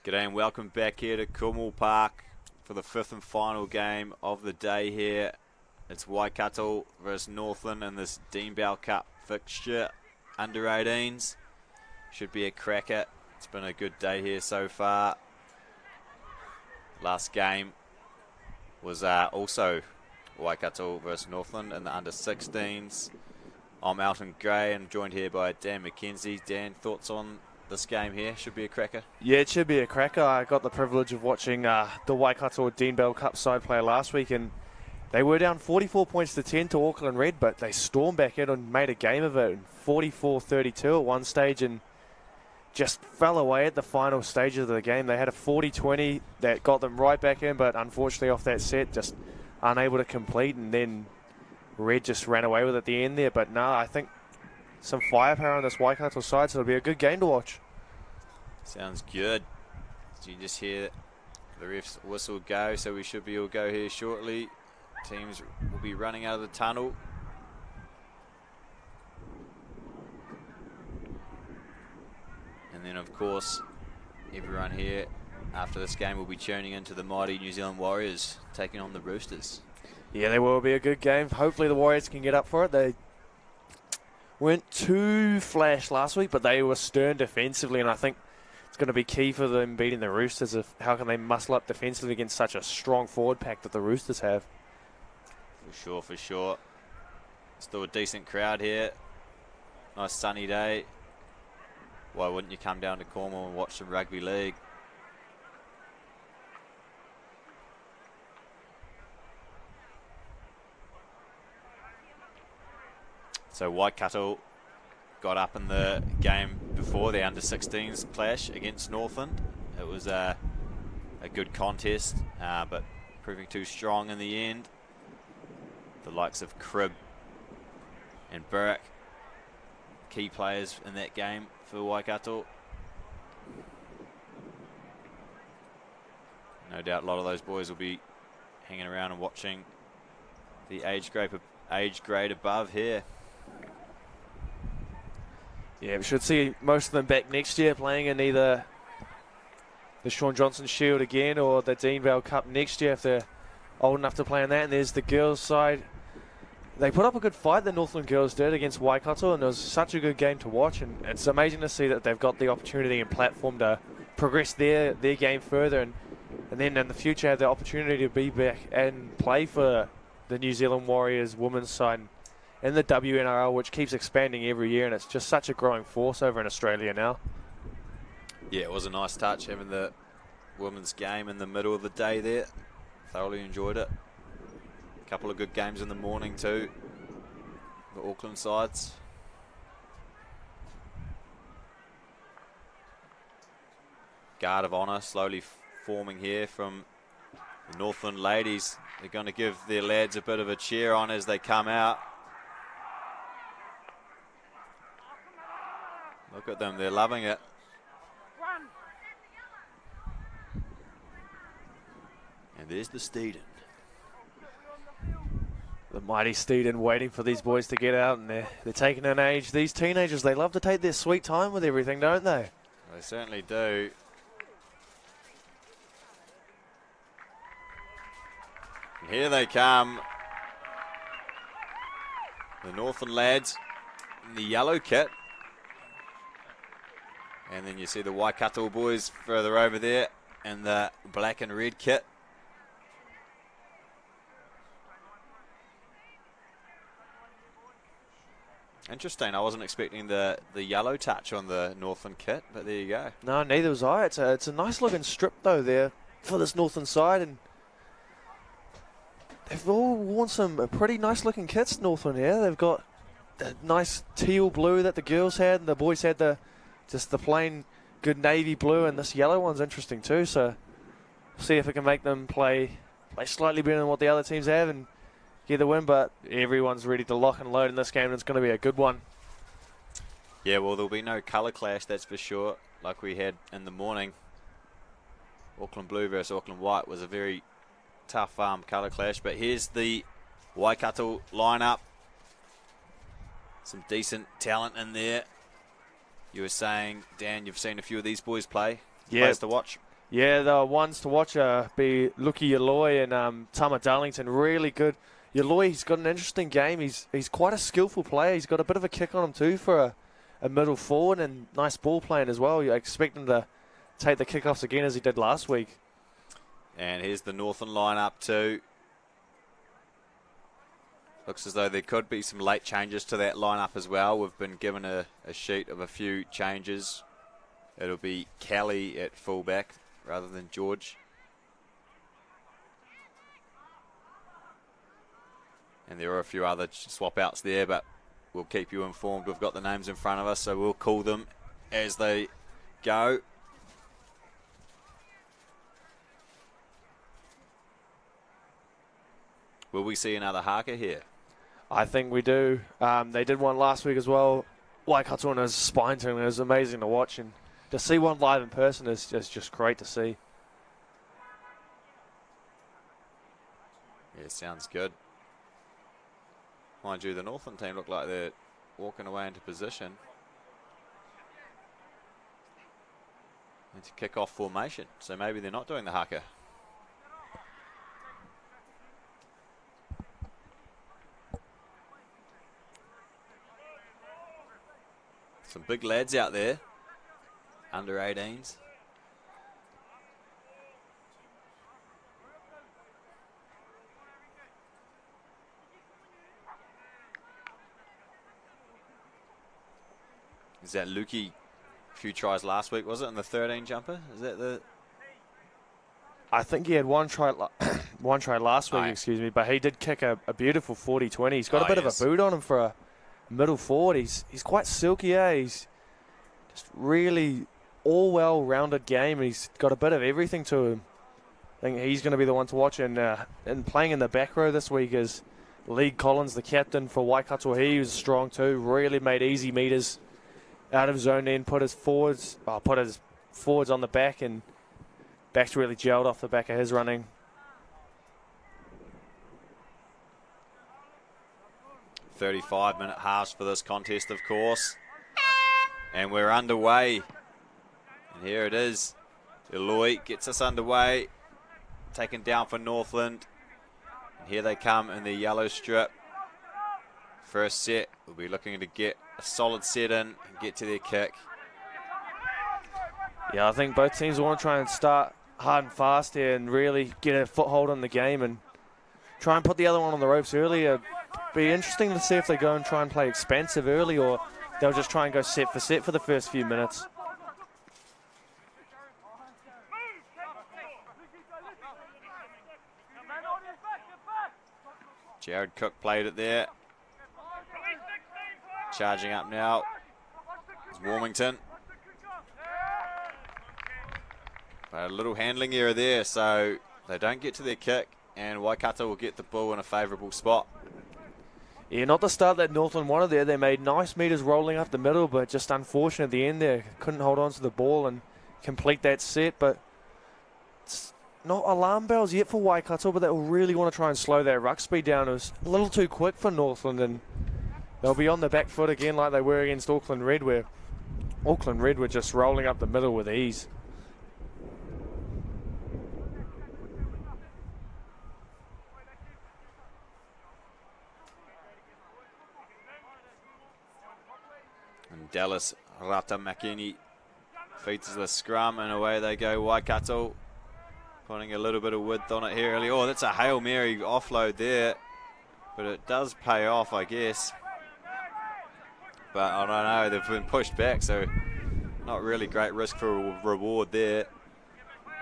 G'day and welcome back here to Cornwall Park for the fifth and final game of the day here. It's Waikato versus Northland in this Dean Bell Cup fixture. Under 18s. Should be a cracker. It's been a good day here so far. Last game was also Waikato versus Northland in the under 16s. I'm Elton Gray and joined here by Dan McKenzie. Dan, thoughts on this game here? Should be a cracker. Yeah, it should be a cracker. I got the privilege of watching the Waikato Dean Bell Cup side play last week, and they were down 44 points to 10 to Auckland Red, but they stormed back in and made a game of it. 44-32 at one stage, and just fell away at the final stages of the game. They had a 40-20 that got them right back in, but unfortunately off that set, just unable to complete, and then Red just ran away with it at the end there. But no, I think some firepower on this Waikato side, so it'll be a good game to watch. Sounds good. So you just hear the ref's whistle go, so we should be all go here shortly. Teams will be running out of the tunnel. And then of course, everyone here after this game will be tuning into the mighty New Zealand Warriors taking on the Roosters. Yeah, they will be a good game. Hopefully the Warriors can get up for it. They weren't too flash last week, but they were stern defensively, and I think it's going to be key for them beating the Roosters. Of how can they muscle up defensively against such a strong forward pack that the Roosters have. For sure. Still a decent crowd here. Nice sunny day. Why wouldn't you come down to Cornwall and watch some rugby league? So Waikato got up in the game before the under-16s clash against Northland. It was a good contest, but proving too strong in the end. The likes of Cribb and Burke, key players in that game for Waikato. No doubt a lot of those boys will be hanging around and watching the age grade above here. Yeah, we should see most of them back next year playing in either the Shaun Johnson Shield again or the Dean Bell Cup next year if they're old enough to play in that. And there's the girls' side. They put up a good fight, the Northland girls did, against Waikato, and it was such a good game to watch. And it's amazing to see that they've got the opportunity and platform to progress their game further, and then in the future have the opportunity to be back and play for the New Zealand Warriors women's side in the WNRL, which keeps expanding every year, and it's just such a growing force over in Australia now. Yeah, it was a nice touch having the women's game in the middle of the day there. Thoroughly enjoyed it. A couple of good games in the morning too, the Auckland sides. Guard of honour slowly forming here from the Northland ladies. They're going to give their lads a bit of a cheer on as they come out. Look at them, they're loving it. And there's the Steeden. The mighty Steeden waiting for these boys to get out, and they're taking an age. These teenagers, they love to take their sweet time with everything, don't they? They certainly do. And here they come. The Northland lads in the yellow kit. And then you see the Waikato boys further over there in the black and red kit. Interesting. I wasn't expecting the yellow touch on the Northland kit, but there you go. No, neither was I. It's a nice looking strip though there for this Northland side, and they've all worn some pretty nice looking kits. Northland here. They've got the nice teal blue that the girls had, and the boys had just the plain good navy blue, and this yellow one's interesting too. So we'll see if it can make them play slightly better than what the other teams have and get the win. But everyone's ready to lock and load in this game, and it's going to be a good one. Yeah, well, there'll be no colour clash, that's for sure, like we had in the morning. Auckland Blue versus Auckland White was a very tough colour clash, but here's the Waikato lineup. Some decent talent in there. You were saying, Dan, you've seen a few of these boys play. Yeah. Players to watch. Yeah, the ones to watch be Luki Yaloi and Tama Darlington. Really good. Yaloi, he's got an interesting game. He's quite a skillful player. He's got a bit of a kick on him too for a middle forward, and nice ball playing as well. You expect him to take the kickoffs again as he did last week. And here's the Northland lineup too. Looks as though there could be some late changes to that lineup as well. We've been given a sheet of a few changes. It'll be Kelly at fullback rather than George. And there are a few other swap outs there, but we'll keep you informed. We've got the names in front of us, so we'll call them as they go. Will we see another haka here? I think we do. They did one last week as well. Waikato and his spine tingling. It was amazing to watch, and to see one live in person is just great to see. Yeah, sounds good. Mind you, the Northland team look like they're walking away into position. Into kick-off formation, so maybe they're not doing the haka. Some big lads out there, under 18s. Is that Lukey? A few tries last week, was it, in the 13 jumper? Is that the... I think he had one try last week, excuse me, but he did kick a beautiful 40-20. He's got a bit of a boot on him for a middle forward. He's quite silky, yeah. He's just really all well-rounded game. He's got a bit of everything to him. I think he's going to be the one to watch. And playing in the back row this week is Lee Collins, the captain for Waikato. He was strong too. Really made easy meters out of zone end. Put his forwards on the back, and back's really gelled off the back of his running. "35-minute halves for this contest, of course. And we're underway. And here it is. Eloy gets us underway. Taken down for Northland. And here they come in the yellow strip. First set, we'll be looking to get a solid set in and get to their kick. Yeah, I think both teams want to try and start hard and fast here and really get a foothold on the game and try and put the other one on the ropes early. It'd be interesting to see if they go and try and play expansive early, or they'll just try and go set for the first few minutes. Jared Cook played it there. Charging up now is Warmington. But a little handling error there, so they don't get to their kick, and Waikato will get the ball in a favourable spot. Yeah, not the start that Northland wanted there. They made nice meters rolling up the middle, but just unfortunate at the end there. Couldn't hold on to the ball and complete that set, but it's not alarm bells yet for Waikato, but they'll really want to try and slow their ruck speed down. It was a little too quick for Northland, and they'll be on the back foot again like they were against Auckland Red, where Auckland Red were just rolling up the middle with ease. And Dallas Ratamakini feeds the scrum, and away they go. Waikato putting a little bit of width on it here early. Oh, that's a Hail Mary offload there, but it does pay off, I guess. But I don't know, they've been pushed back, so not really great risk for reward there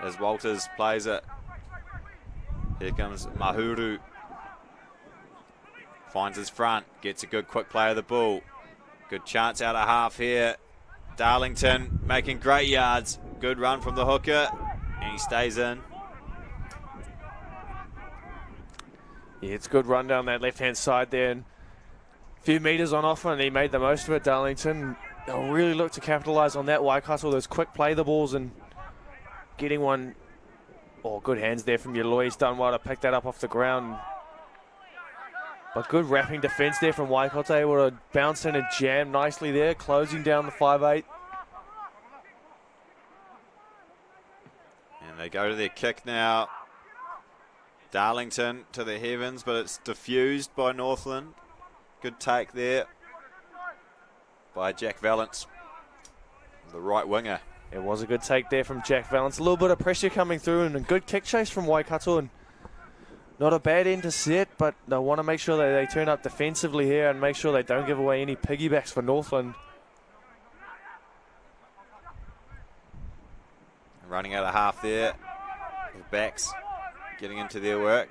as Walters plays it. Here comes Mahuru. Finds his front, gets a good quick play of the ball. Good chance out of half here. Darlington making great yards. Good run from the hooker, and he stays in. Yeah, it's a good run down that left-hand side there, and a few meters on offer, and he made the most of it, Darlington. They'll really look to capitalise on that. Waikato, those quick play the balls and getting one. Oh, good hands there from Yaloi. He's done well to pick that up off the ground. But good wrapping defence there from Waikato, able to bounce in and jam nicely there, closing down the 5'8". And they go to their kick now. Darlington to the heavens, but it's diffused by Northland. Good take there by Jack Valance, the right winger. It was a good take there from Jack Valance. A little bit of pressure coming through and a good kick chase from Waikato. And not a bad end to set, but they want to make sure that they turn up defensively here and make sure they don't give away any piggybacks for Northland. Running out of half there. The backs getting into their work.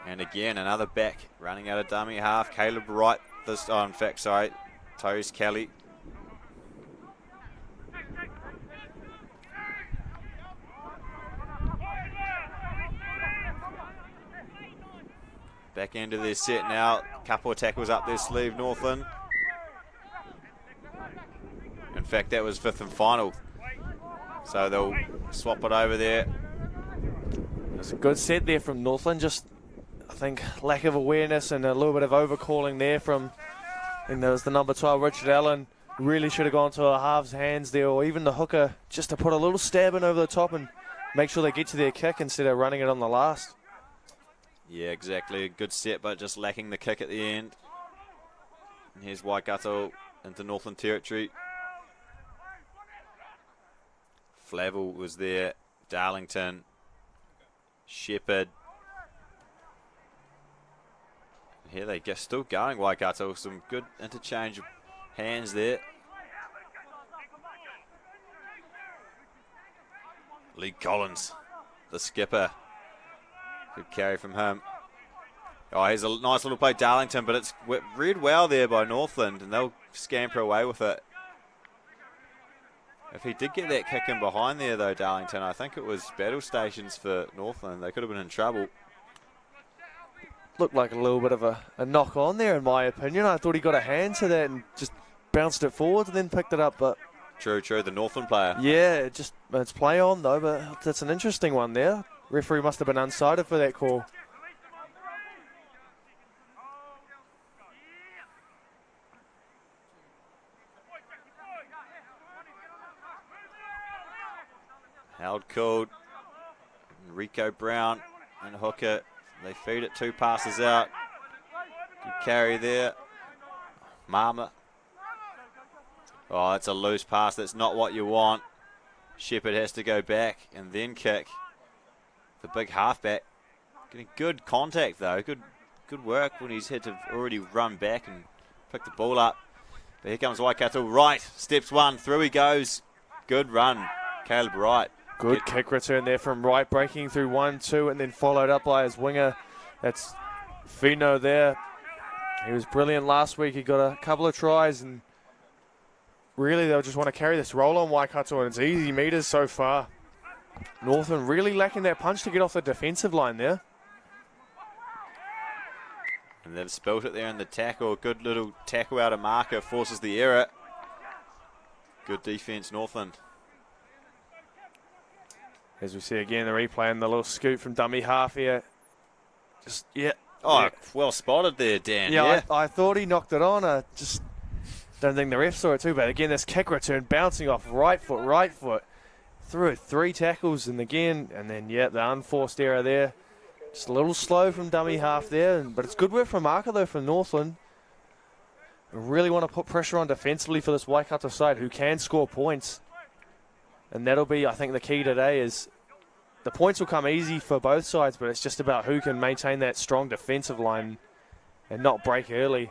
And again, another back running out of dummy half. Caleb Wright, in fact, sorry, Toes Kelly. Back end of their set now. Couple of tackles up their sleeve, Northland. In fact, that was fifth and final. So they'll swap it over there. It's a good set there from Northland. Just, I think, lack of awareness and a little bit of overcalling there from, I think there was the number 12, Richard Allen. Really should have gone to a half's hands there, or even the hooker, just to put a little stab in over the top and make sure they get to their kick instead of running it on the last. Yeah, exactly. A good set, but just lacking the kick at the end. And here's Waikato into Northland territory. Flavel was there. Darlington. Shepherd. Here they go, still going, Waikato. Some good interchange of hands there. Lee Collins, the skipper. Good carry from him. Oh, here's a nice little play, Darlington, but it's read well there by Northland, and they'll scamper away with it. If he did get that kick in behind there, though, Darlington, I think it was battle stations for Northland. They could have been in trouble. Looked like a little bit of a knock on there, in my opinion. I thought he got a hand to that and just bounced it forward and then picked it up, but... True, the Northland player. Yeah, it's play on, though, but that's an interesting one there. Referee must have been unsighted for that call. Held called. Rico Brown and hooker. They feed it 2 passes out. Good carry there. Mama. Oh, it's a loose pass. That's not what you want. Shepherd has to go back and then kick. The big halfback. Getting good contact though. Good work when he's had to already run back and pick the ball up. But here comes Waikato. Right. Steps 1. Through he goes. Good run. Caleb Wright. Good kick return there from Wright, breaking through 1-2 and then followed up by his winger. That's Fino there. He was brilliant last week. He got a couple of tries, and really they'll just want to carry this roll on Waikato, and it's easy meters so far. Northland really lacking that punch to get off the defensive line there. And they've spilt it there in the tackle. Good little tackle out of marker, forces the error. Good defense, Northland. As we see again, the replay and the little scoop from dummy half here. Just, yeah. Oh, yeah. Well spotted there, Dan. Yeah, I thought he knocked it on. I just don't think the ref saw it too bad. Again, this kick return bouncing off right foot. Through 3 tackles and again, and then, yeah, the unforced error there. Just a little slow from dummy half there, but it's good work from marker, though, from Northland. We really want to put pressure on defensively for this Waikato side, who can score points. And that'll be, I think, the key today is the points will come easy for both sides, but it's just about who can maintain that strong defensive line and not break early.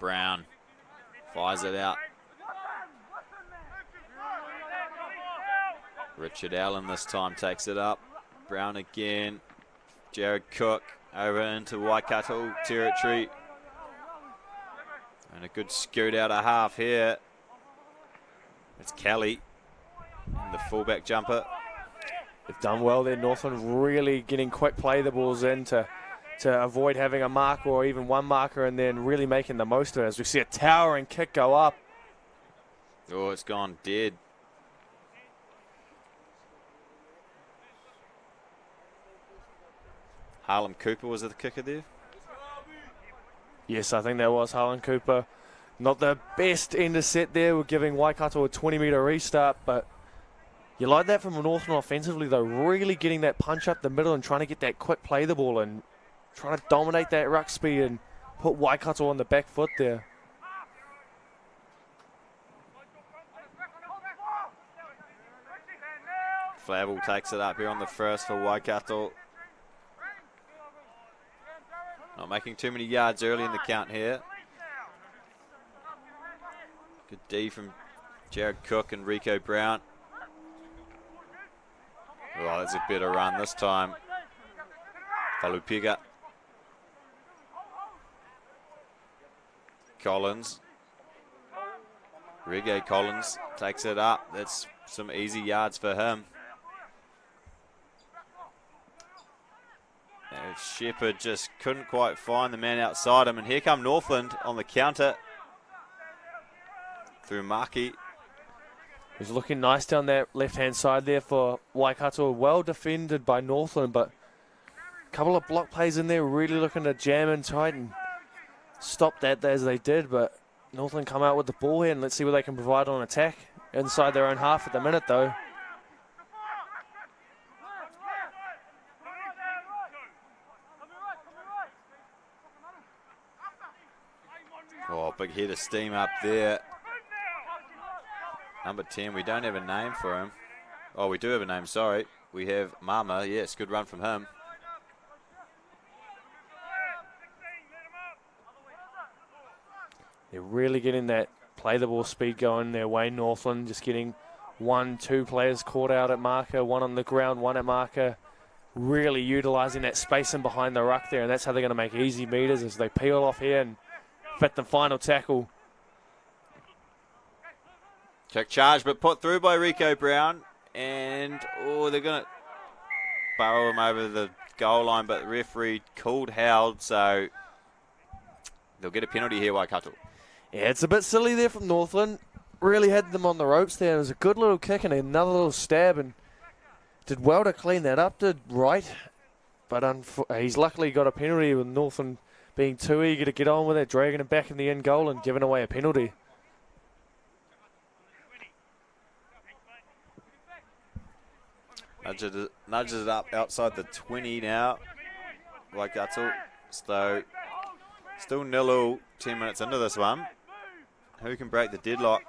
Brown fires it out. Richard Allen this time takes it up. Brown again. Jared Cook over into Waikato territory. And a good scoot out of half here. It's Kelly, the fullback jumper. They've done well there, Northland, really getting quick play the balls in to avoid having a marker or even one marker, and then really making the most of it as we see a towering kick go up. Oh, it's gone dead. Harlem Cooper was the kicker there? Yes, I think that was Harlan Cooper. Not the best end of set there. We're giving Waikato a 20-metre restart, but you like that from Northland offensively, though. Really getting that punch up the middle and trying to get that quick play the ball and trying to dominate that ruck speed and put Waikato on the back foot there. Flavel takes it up here on the first for Waikato. Not making too many yards early in the count here. Good D from Jared Cook and Rico Brown. Oh, that's a better run this time. Falupiga. Collins. Reggae Collins takes it up. That's some easy yards for him. And Shepherd just couldn't quite find the man outside him. And here come Northland on the counter. Through Maki. He's looking nice down that left-hand side there for Waikato. Well defended by Northland, but a couple of block plays in there, really looking to jam in tight and stop that as they did. But Northland come out with the ball here, and let's see what they can provide on attack. Inside their own half at the minute, though. Oh, big head of steam up there. Number 10, we don't have a name for him. Oh, we do have a name, sorry. We have Mama. Yes, good run from him. They're really getting that play the ball speed going their way, Northland. Just getting 1-2 players caught out at marker, one on the ground, one at marker. Really utilising that spacing behind the ruck there, and that's how they're going to make easy meters as they peel off here and fit the final tackle. Check charge, but put through by Rico Brown. And, oh, they're going to barrel him over the goal line, but the referee called Howard, so they'll get a penalty here, Waikato. Yeah, it's a bit silly there from Northland. Really had them on the ropes there. It was a good little kick and another little stab, and did well to clean that up, did right. But he's luckily got a penalty with Northland being too eager to get on with it, dragging him back in the end goal and giving away a penalty. Nudges it up outside the 20 now. Waikato. So, still 0-0, 10 minutes into this one. Who can break the deadlock?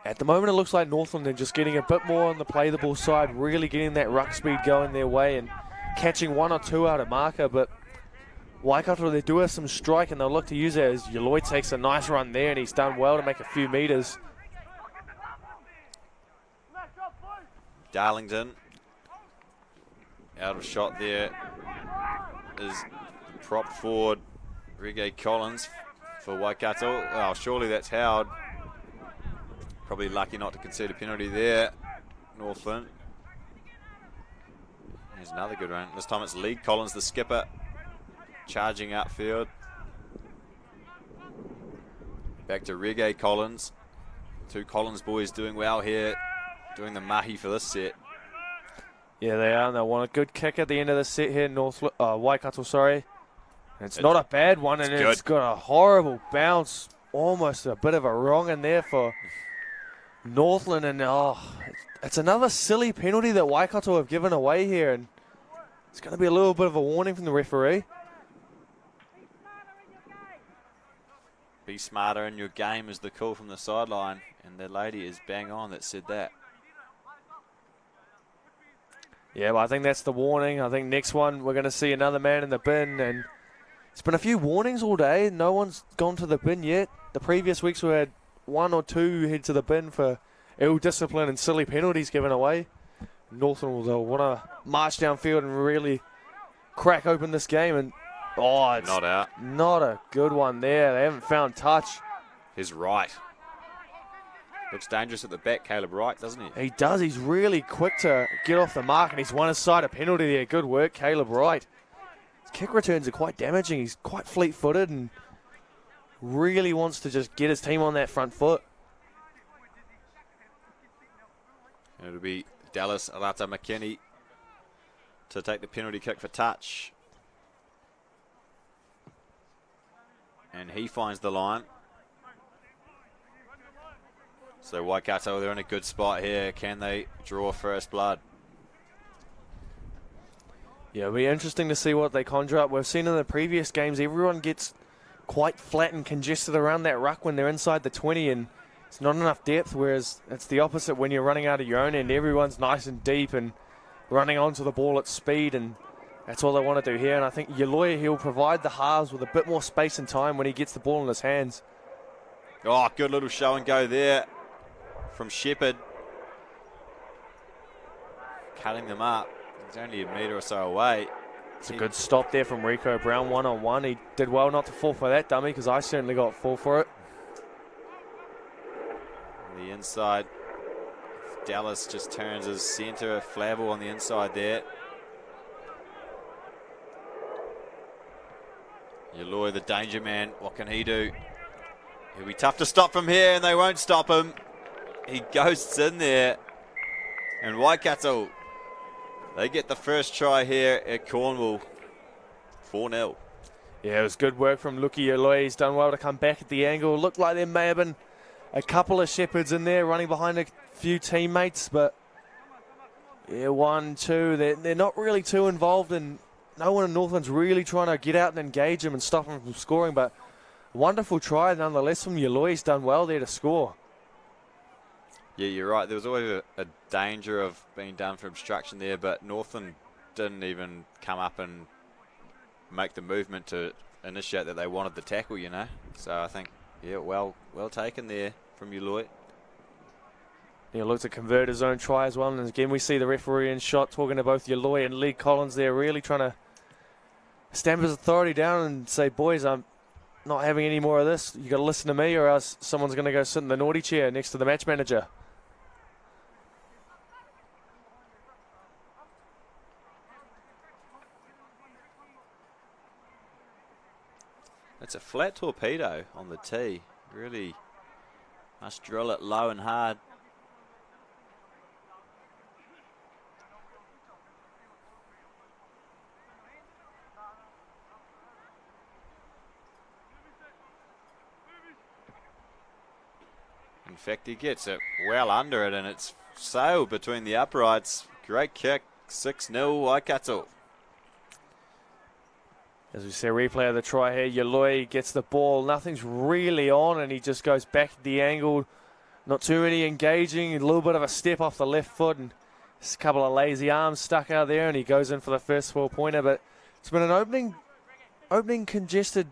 At the moment, it looks like Northland are just getting a bit more on the play the ball side, really getting that ruck speed going their way and catching one or two out of marker. But Waikato, they do have some strike, and they'll look to use it as Yaloi takes a nice run there, and he's done well to make a few meters. Darlington out of shot there is prop forward Reggae Collins for Waikato. Oh, surely that's Howard. Probably lucky not to concede a penalty there. Northland. Here's another good run. This time it's Lee Collins, the skipper, charging outfield. Back to Reggae Collins. Two Collins boys doing well here. Doing the mahi for this set. Yeah, they are, and they want a good kick at the end of the set here, Waikato, sorry. It's not a bad one, and it's got a horrible bounce. Almost a bit of a wrong in there for Northland, and it's another silly penalty that Waikato have given away here, and it's going to be a little bit of a warning from the referee. Be smarter in your game is the call from the sideline, and the lady is bang on that said that. Yeah, well, I think that's the warning. I think next one we're going to see another man in the bin, and it's been a few warnings all day. No one's gone to the bin yet. The previous weeks we had one or two head to the bin for ill discipline and silly penalties given away. Northland will want to march downfield and really crack open this game, and it's not out. Not a good one there. They haven't found touch. He's right. Looks dangerous at the back, Caleb Wright, doesn't he? He does. He's really quick to get off the mark, and he's won his side a penalty there. Good work, Caleb Wright. His kick returns are quite damaging. He's quite fleet-footed and really wants to just get his team on that front foot. It'll be Dallas Arata McKinney to take the penalty kick for touch. And he finds the line. So Waikato, they're in a good spot here. Can they draw first blood? Yeah, it'll be interesting to see what they conjure up. We've seen in the previous games, everyone gets quite flat and congested around that ruck when they're inside the 20, and it's not enough depth, whereas it's the opposite when you're running out of your own end. Everyone's nice and deep and running onto the ball at speed, and that's all they want to do here. And I think Yaloya, he'll provide the halves with a bit more space and time when he gets the ball in his hands. Oh, good little show and go there from Shepherd. Cutting them up. He's only a metre or so away. It's a good stop there from Rico Brown, one-on-one. He did well not to fall for that dummy, because I certainly got full for it. The inside. Dallas just turns his centre, Flavel on the inside there. Yaloy, the danger man, what can he do? He'll be tough to stop from here, and they won't stop him. He ghosts in there. And Waikato, they get the first try here at Cornwall. 4-0. Yeah, it was good work from Luki Yaloy. He's done well to come back at the angle. Looked like there may have been a couple of Shepherds in there running behind a few teammates, but yeah, 1, 2, they're not really too involved, and no one in Northland's really trying to get out and engage him and stop him from scoring. But wonderful try nonetheless from Yaloy. He's done well there to score. Yeah, you're right. There was always a danger of being done for obstruction there, but Northland didn't even come up and make the movement to initiate that they wanted the tackle, you know. So I think, yeah, well taken there from Yaloy. Yeah, looked to convert his own try as well. And again, we see the referee in shot talking to both Yaloy and Lee Collins there, really trying to stamp his authority down and say, boys, I'm not having any more of this. You got to listen to me, or else someone's going to go sit in the naughty chair next to the match manager. It's a flat torpedo on the tee. Really must drill it low and hard. In fact, he gets it well under it, and it's sailed between the uprights. Great kick. 6-0 Waikato. As we see a replay of the try here, Yaloy gets the ball. Nothing's really on, and he just goes back at the angle. Not too many engaging. A little bit of a step off the left foot, and just a couple of lazy arms stuck out there, and he goes in for the first 4-pointer. But it's been an opening congested,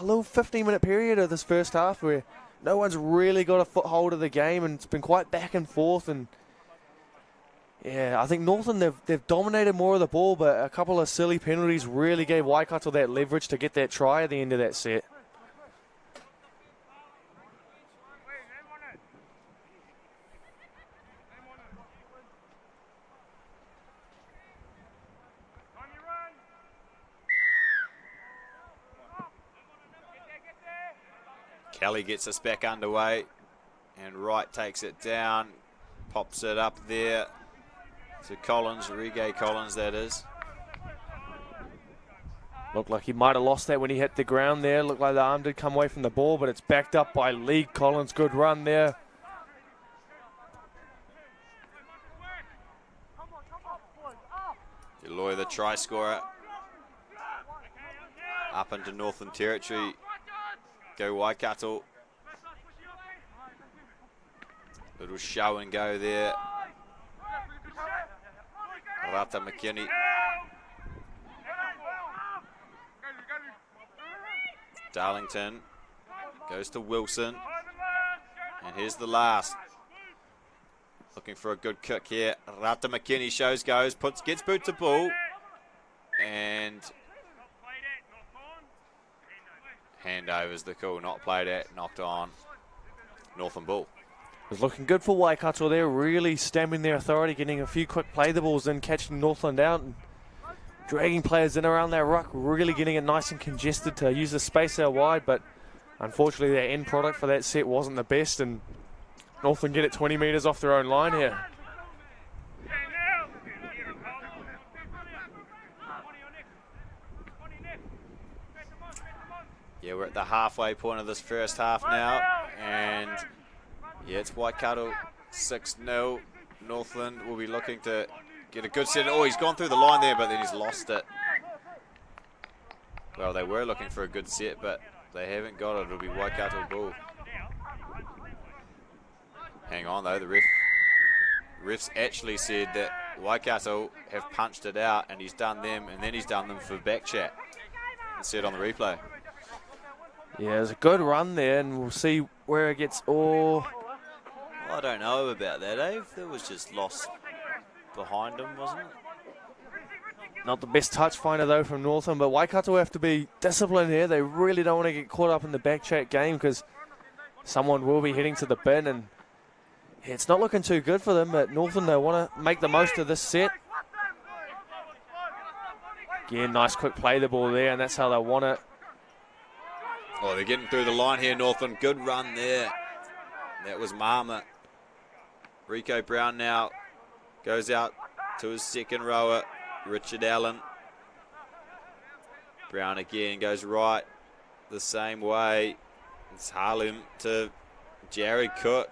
little 15-minute period of this first half where no one's really got a foothold of the game, and it's been quite back and forth. And yeah, I think Northland, they've dominated more of the ball, but a couple of silly penalties really gave Waikato that leverage to get that try at the end of that set. Kelly gets us back underway, and Wright takes it down, pops it up there to Collins, Regay Collins that is. Looked like he might have lost that when he hit the ground there. Looked like the arm did come away from the ball, but it's backed up by Lee Collins. Good run there. Deloy, the try scorer, up into Northland territory. Go Waikato. Little show and go there. Rata McKinney. Darlington goes to Wilson. And here's the last. Looking for a good kick here. Rata McKinney gets boot to ball. And handover's the call, not played at, knocked on. Northland ball. It was looking good for Waikato there, really stamping their authority, getting a few quick play the balls in, catching Northland out and dragging players in around that ruck, really getting it nice and congested to use the space out wide, but unfortunately their end product for that set wasn't the best, and Northland get it 20 metres off their own line here. Yeah, we're at the halfway point of this first half now, and yeah, it's Waikato 6-0. Northland will be looking to get a good set. Oh, he's gone through the line there, but then he's lost it. Well, they were looking for a good set, but they haven't got it. It'll be Waikato ball. Hang on, though. The ref's actually said that Waikato have punched it out, and he's done them, and then he's done them for back chat. It's said on the replay. Yeah, it was a good run there, and we'll see where it gets all... I don't know about that, Dave. That was just lost behind him, wasn't it? Not the best touch finder, though, from Northland, but Waikato have to be disciplined here. They really don't want to get caught up in the back chat game because someone will be heading to the bin, and yeah, it's not looking too good for them, but Northland, they want to make the most of this set. Again, nice quick play the ball there, and that's how they want it. Oh, they're getting through the line here, Northland. Good run there. That was Mama. Rico Brown now goes out to his second rower, Richard Allen. Brown again goes right the same way. It's Harlem to Jared Cook.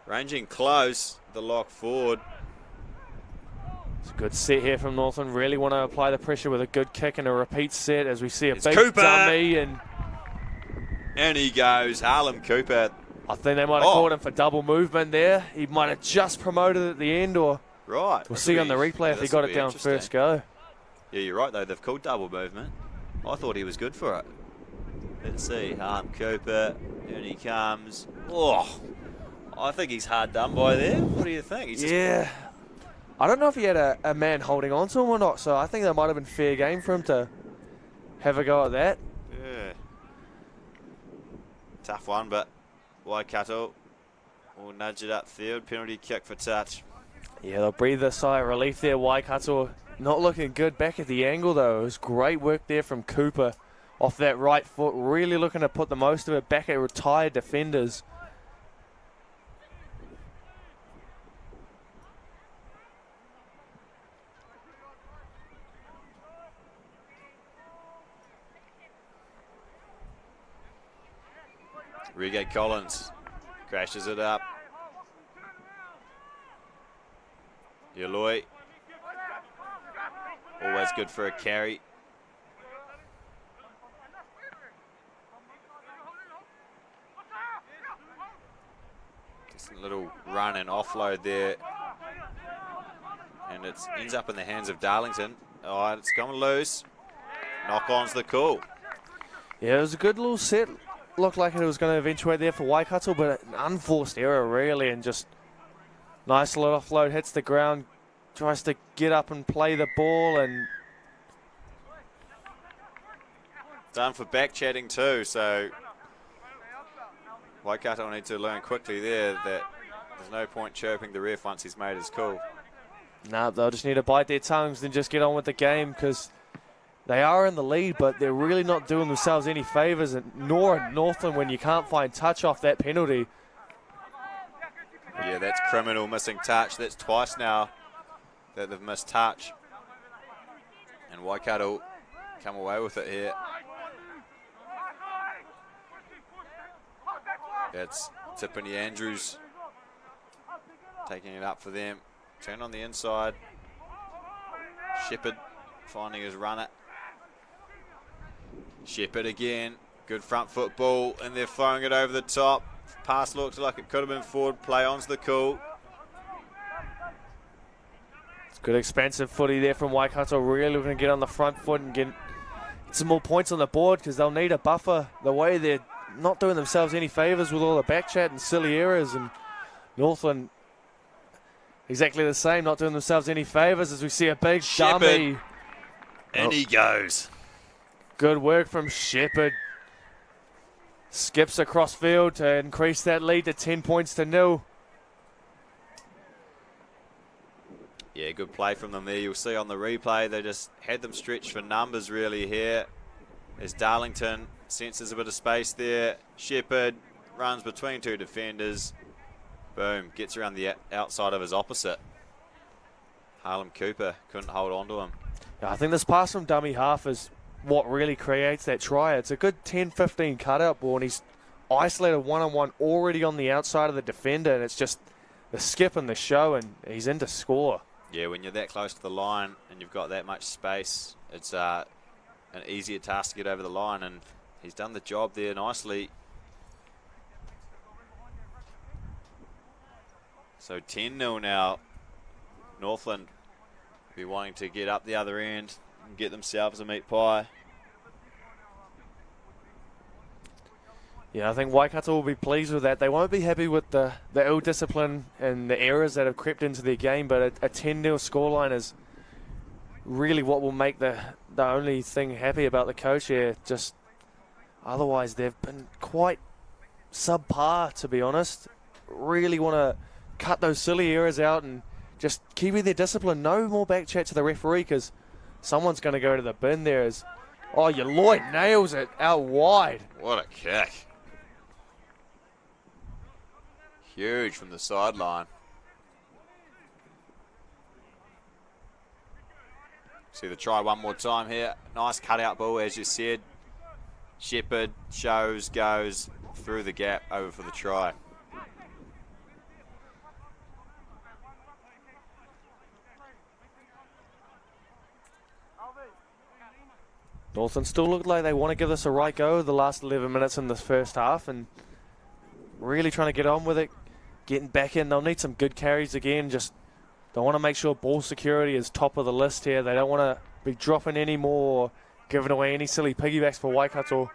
Ranging close, the lock forward. It's a good set here from Northland. Really want to apply the pressure with a good kick and a repeat set as we see a big Cooper. dummy. And he goes, Harlem Cooper. I think they might have called him for double movement there. He might have just promoted at the end, or right. We'll see on the replay if he got it down first go. Yeah, you're right, though. They've called double movement. I thought he was good for it. Let's see. Harlem Cooper. In he comes. Oh, I think he's hard done by there. What do you think? He's yeah. I don't know if he had a man holding on to him or not, so I think that might have been fair game for him to have a go at that. Yeah. Tough one, but Waikato will nudge it upfield. Penalty kick for touch. Yeah, they'll breathe a sigh of relief there. Waikato not looking good back at the angle, though. It was great work there from Cooper off that right foot. Really looking to put the most of it back at retired defenders. Rigate Collins crashes it up. Yaloi. Always good for a carry. Just a little run and offload there. And it ends up in the hands of Darlington. Oh, it's coming loose. Knock-on's the call. Yeah, it was a good little set. Looked like it was going to eventuate there for Waikato, but an unforced error really, and just nice little offload, hits the ground, tries to get up and play the ball, and done for back chatting too, so Waikato need to learn quickly there that there's no point chirping the ref once he's made his call. No, they'll just need to bite their tongues and just get on with the game, because they are in the lead, but they're really not doing themselves any favours, and nor Northland when you can't find touch off that penalty. Yeah, that's criminal, missing touch. That's twice now that they've missed touch. And Waikato come away with it here. That's Tiffany Andrews taking it up for them. Turn on the inside. Shepherd finding his runner. Shepherd again, good front foot ball, and they're throwing it over the top. Pass looks like it could have been forward, play on's the call. It's good expansive footy there from Waikato, really looking to get on the front foot and get some more points on the board, because they'll need a buffer. The way they're not doing themselves any favours with all the back chat and silly errors, and Northland exactly the same, not doing themselves any favours as we see a big dummy. And he goes. Good work from Shepherd. Skips across field to increase that lead to 10 points to 0. Yeah, good play from them there. You'll see on the replay, they just had them stretched for numbers really here. As Darlington senses a bit of space there. Shepherd runs between two defenders. Boom, gets around the outside of his opposite. Harlem Cooper couldn't hold on to him. Yeah, I think this pass from dummy half is what really creates that try. It's a good 10-15 cutout ball, and he's isolated one-on-one already on the outside of the defender, and it's just the skip and the show, and he's in to score. Yeah, when you're that close to the line and you've got that much space, it's an easier task to get over the line, and he's done the job there nicely. So 10-0 now. Northland be wanting to get up the other end and get themselves a meat pie. Yeah, I think Waikato will be pleased with that. They won't be happy with the ill discipline and the errors that have crept into their game, but a 10-0 scoreline is really what will make the only thing happy about the coach here. Just otherwise, they've been quite subpar, to be honest. Really want to cut those silly errors out and just keeping their discipline. No more back chat to the referee, because someone's going to go to the bin there. Oh, Lloyd nails it out wide. What a kick. Huge from the sideline. See the try one more time here. Nice cutout ball, as you said. Shepherd shows, goes through the gap over for the try. Northland still look like they want to give this a right go the last 11 minutes in this first half, and really trying to get on with it, getting back in. They'll need some good carries again. Just they want to make sure ball security is top of the list here. They don't want to be dropping any more or giving away any silly piggybacks for Waikato.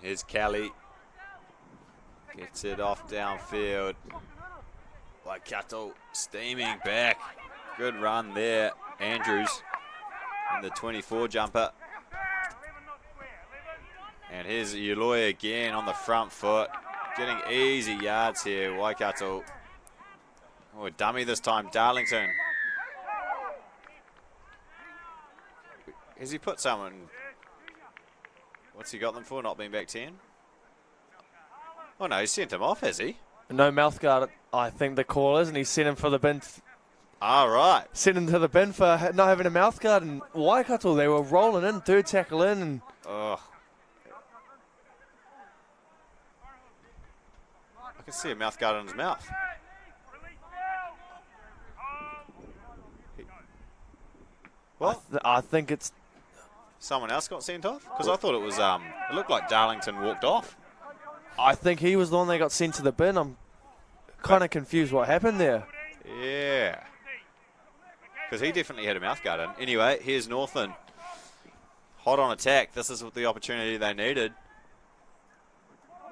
Here's Kelly. Gets it off downfield. Waikato steaming back. Good run there. Andrews in the 24 jumper. And here's Uloy again on the front foot. Getting easy yards here, Waikato. Oh, dummy this time, Darlington. Has he put someone... What's he got them for, not being back 10? Oh no, he sent him off, has he? No mouth guard, I think the call is, and he sent him for the bin. All right. Sent him to the bin for not having a mouth guard, and Waikato, they were rolling in, third tackle in, and... Oh. I can see a mouth guard in his mouth. What? I think it's... Someone else got sent off? Because I thought it was, it looked like Darlington walked off. I think he was the one that got sent to the bin. I'm kind of confused what happened there. Yeah. Because he definitely had a mouth guard in. Anyway, here's Northland. Hot on attack. This is the opportunity they needed.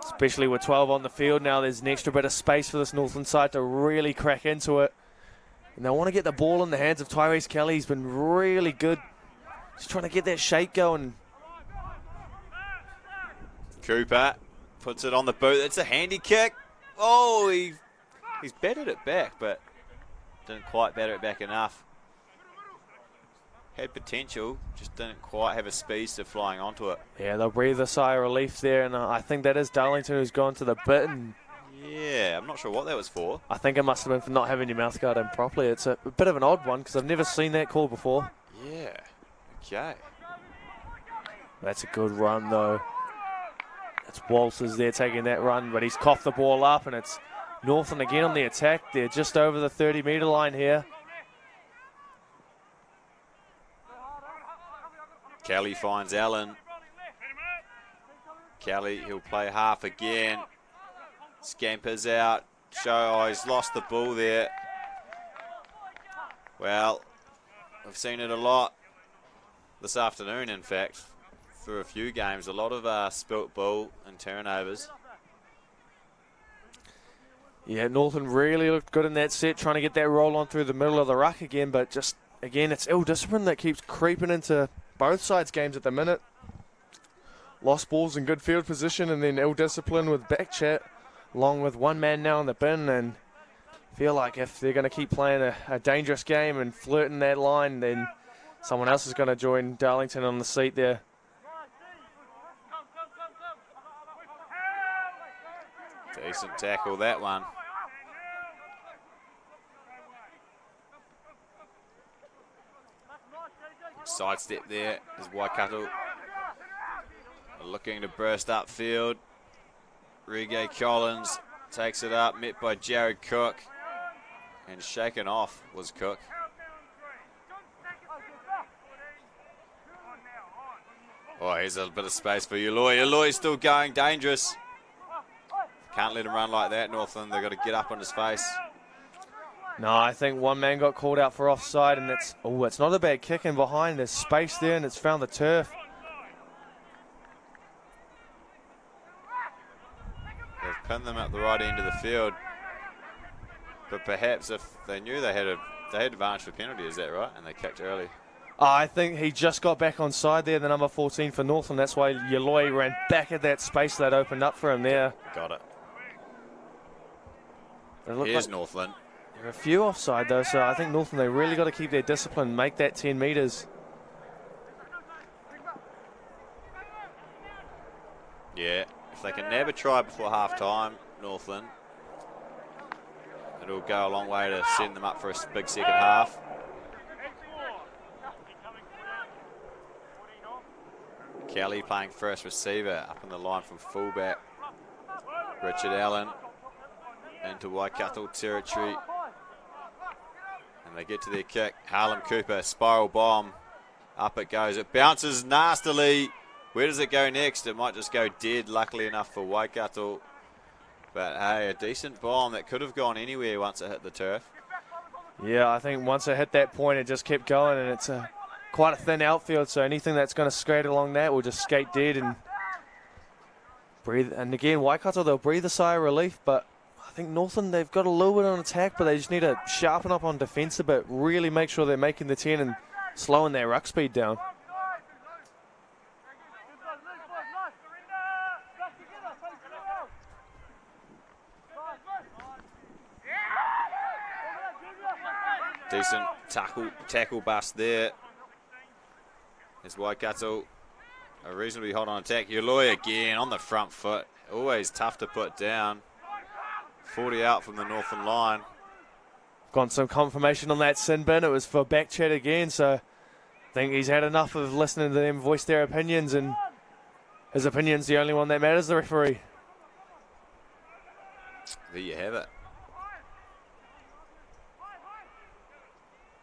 Especially with 12 on the field now, there's an extra bit of space for this Northland side to really crack into it. And they want to get the ball in the hands of Tyrese Kelly. He's been really good. Just trying to get that shake going. Cooper puts it on the boot. It's a handy kick. Oh, he's batted it back, but didn't quite batter it back enough. Had potential, just didn't quite have a speedster flying onto it. Yeah, they'll breathe a sigh of relief there, and I think that is Darlington who's gone to the bit. And yeah, I'm not sure what that was for. I think it must have been for not having your mouth guard in properly. It's a bit of an odd one because I've never seen that call before. Yeah, okay. That's a good run, though. It's Walters there taking that run, but he's coughed the ball up, and it's Northland again on the attack. They're just over the 30-metre line here. Kelly finds Allen. Kelly, he'll play half again. Scampers out. He's lost the ball there. Well, I've seen it a lot this afternoon, in fact, through a few games. A lot of spilt ball and turnovers. Yeah, Northland really looked good in that set, trying to get that roll on through the middle of the ruck again, but just, again, it's ill-discipline that keeps creeping into both sides' games at the minute. Lost balls in good field position, and then ill-discipline with back chat, along with one man now in the bin, and feel like if they're going to keep playing a dangerous game and flirting that line, then someone else is going to join Darlington on the seat there. Decent tackle, that one. sidestep there is Waikato. Looking to burst upfield. Reggae Collins takes it up, met by Jared Cook. And shaken off was Cook. Oh, here's a bit of space for Ulloy. Ulloy's still going, dangerous. Can't let him run like that, Northland. They've got to get up on his face. No, I think one man got called out for offside, and it's not a bad kick in behind. There's space there, and it's found the turf. They've pinned them at the right end of the field. But perhaps if they knew they had advantage for penalty, is that right? And they kicked early. I think he just got back on side there, the number 14 for Northland. That's why Ulloy ran back at that space that opened up for him there. Got it. Here's like Northland. There are a few offside though, so I think Northland, they really got to keep their discipline, make that 10 metres. Yeah, if they can nab a try before half-time, Northland, it'll go a long way to send them up for a big second half. Kelly playing first receiver up in the line from fullback. Richard Allen into Waikato territory. And they get to their kick. Harlem Cooper, spiral bomb. Up it goes. It bounces nastily. Where does it go next? It might just go dead, luckily enough for Waikato. But hey, a decent bomb that could have gone anywhere once it hit the turf. Yeah, I think once it hit that point, it just kept going, and it's quite a thin outfield, so anything that's going to skate along that will just skate dead and breathe. And again, Waikato, they'll breathe a sigh of relief, but I think Northland, they've got a little bit on attack, but they just need to sharpen up on defence a bit, really make sure they're making the 10 and slowing their ruck speed down. Decent tackle bust there. As Waikato are reasonably hot on attack. Ulloy again on the front foot. Always tough to put down. 40 out from the Northland line. Got some confirmation on that sin bin. It was for back chat again, so I think he's had enough of listening to them voice their opinions, and his opinion's the only one that matters, the referee. There you have it.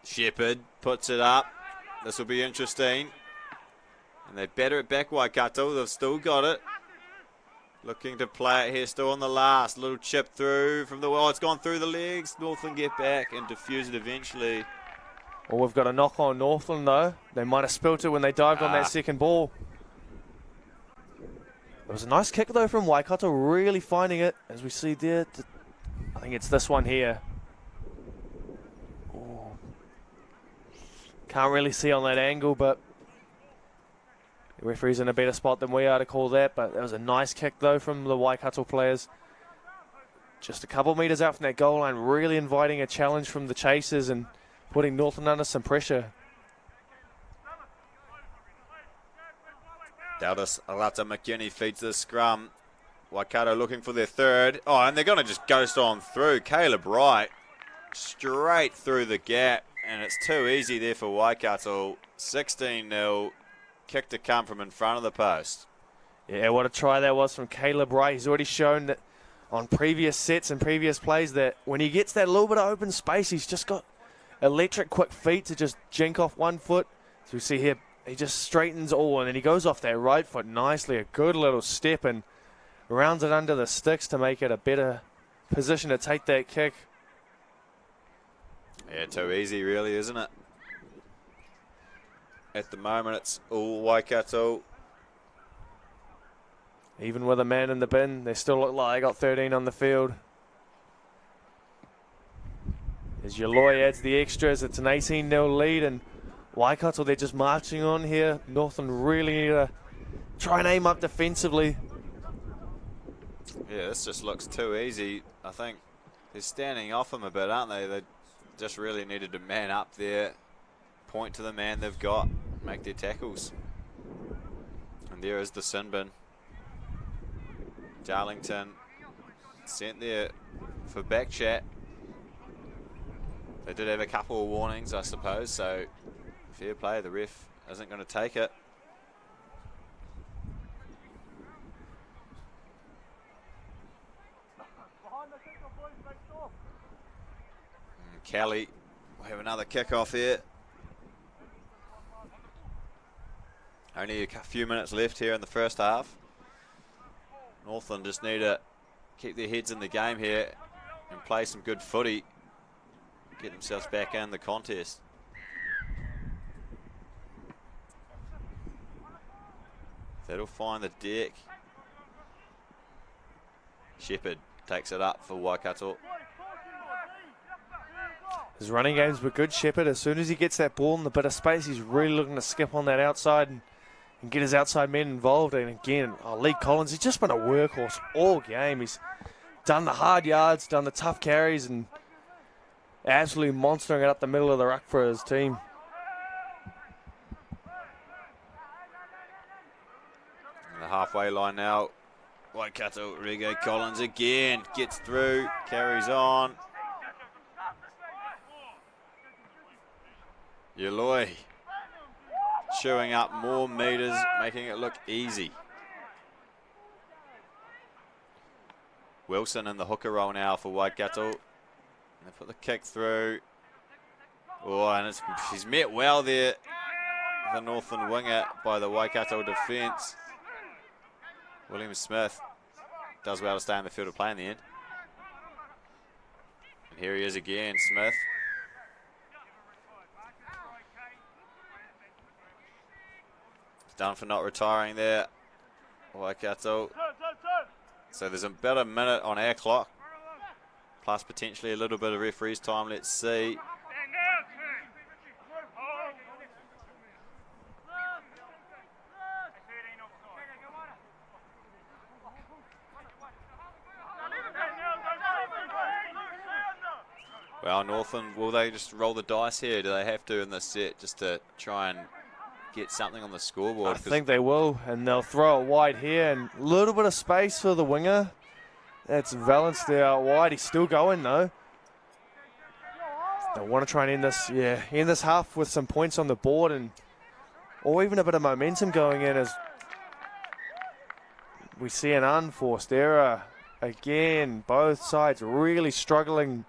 Shepherd puts it up. This will be interesting. And they batter it back, Waikato. They've still got it. Looking to play it here, still on the last. Little chip through from the well. It's gone through the legs. Northland get back and defuse it eventually. Well, we've got a knock on Northland though. They might have spilt it when they dived on that second ball. It was a nice kick though from Waikato, really finding it, as we see there. I think it's this one here. Can't really see on that angle, but the referee's in a better spot than we are to call that. But that was a nice kick, though, from the Waikato players. Just a couple metres out from that goal line, really inviting a challenge from the chasers and putting Northland under some pressure. Daldas Alata McKinney feeds the scrum. Waikato looking for their third. Oh, and they're going to just ghost on through. Caleb Wright straight through the gap. And it's too easy there for Waikato. 16-0. Kick to come from in front of the post. Yeah, what a try that was from Caleb Wright. He's already shown that on previous sets and previous plays that when he gets that little bit of open space, he's just got electric quick feet to just jink off one foot. So we see here, he just straightens all, and then he goes off that right foot nicely. A good little step and rounds it under the sticks to make it a better position to take that kick. Yeah, too easy really, isn't it? At the moment, it's all Waikato. Even with a man in the bin, they still look like they got 13 on the field. As Ulloy adds the extras, it's an 18-0 lead, and Waikato, they're just marching on here. Northland really need to try and aim up defensively. Yeah, this just looks too easy. I think they're standing off them a bit, aren't they? They just really needed to man up there, point to the man they've got, make their tackles. And there is the sin bin. Darlington sent there for back chat. They did have a couple of warnings, I suppose, so fair play. The ref isn't going to take it. And Kelly will have another kick-off here. Only a few minutes left here in the first half. Northland just need to keep their heads in the game here and play some good footy. Get themselves back in the contest. That'll find the deck. Shepherd takes it up for Waikato. His running games were good, Shepherd. As soon as he gets that ball in the bit of space, he's really looking to skip on that outside and get his outside men involved. And again, Lee Collins, he's just been a workhorse all game. He's done the hard yards, done the tough carries, and absolutely monstering it up the middle of the ruck for his team. The halfway line now. Waikato, Rege Collins again gets through, carries on. Yaloi chewing up more meters, making it look easy. Wilson in the hooker role now for Waikato. They put the kick through. Oh, and she's met well there, the Northland winger, by the Waikato defence. William Smith does well to stay in the field of play in the end. And here he is again, Smith. Done for not retiring there, Waikato. So there's about a minute on our clock, plus potentially a little bit of referee's time. Let's see. Well, Northland, will they just roll the dice here? Do they have to in this set just to try and get something on the scoreboard? I think they will, and they'll throw it wide here, and a little bit of space for the winger. That's Valence there out wide. He's still going though. They want to try and end this half with some points on the board, and or even a bit of momentum going in as we see an unforced error again. Both sides really struggling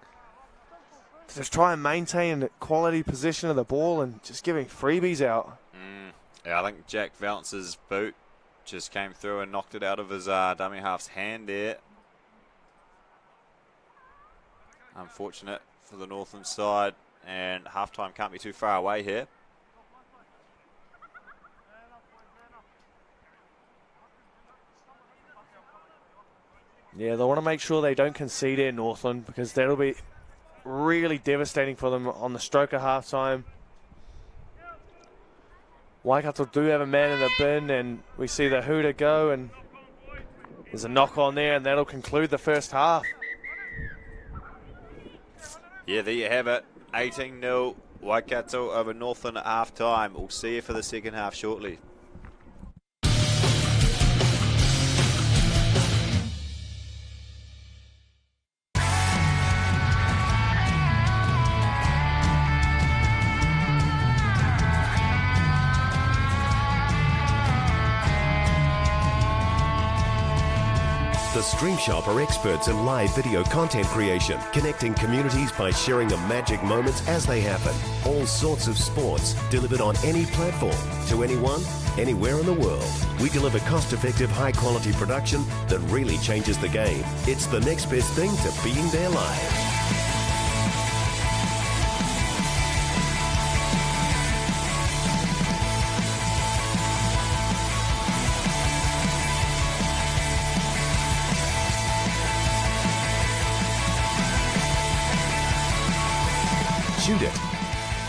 to just try and maintain quality possession of the ball and just giving freebies out. Yeah, I think Jack Valence's boot just came through and knocked it out of his dummy half's hand there. Unfortunate for the Northland side, and halftime can't be too far away here. Yeah, they want to make sure they don't concede here, Northland, because that'll be really devastating for them on the stroke of halftime. Waikato do have a man in the bin, and we see the hooter go, and there's a knock on there, and that'll conclude the first half. Yeah, there you have it. 18-0 Waikato over Northland at half-time. We'll see you for the second half shortly. The Stream Shop are experts in live video content creation, connecting communities by sharing the magic moments as they happen. All sorts of sports delivered on any platform, to anyone, anywhere in the world. We deliver cost-effective, high-quality production that really changes the game. It's the next best thing to being there live. Shoot it,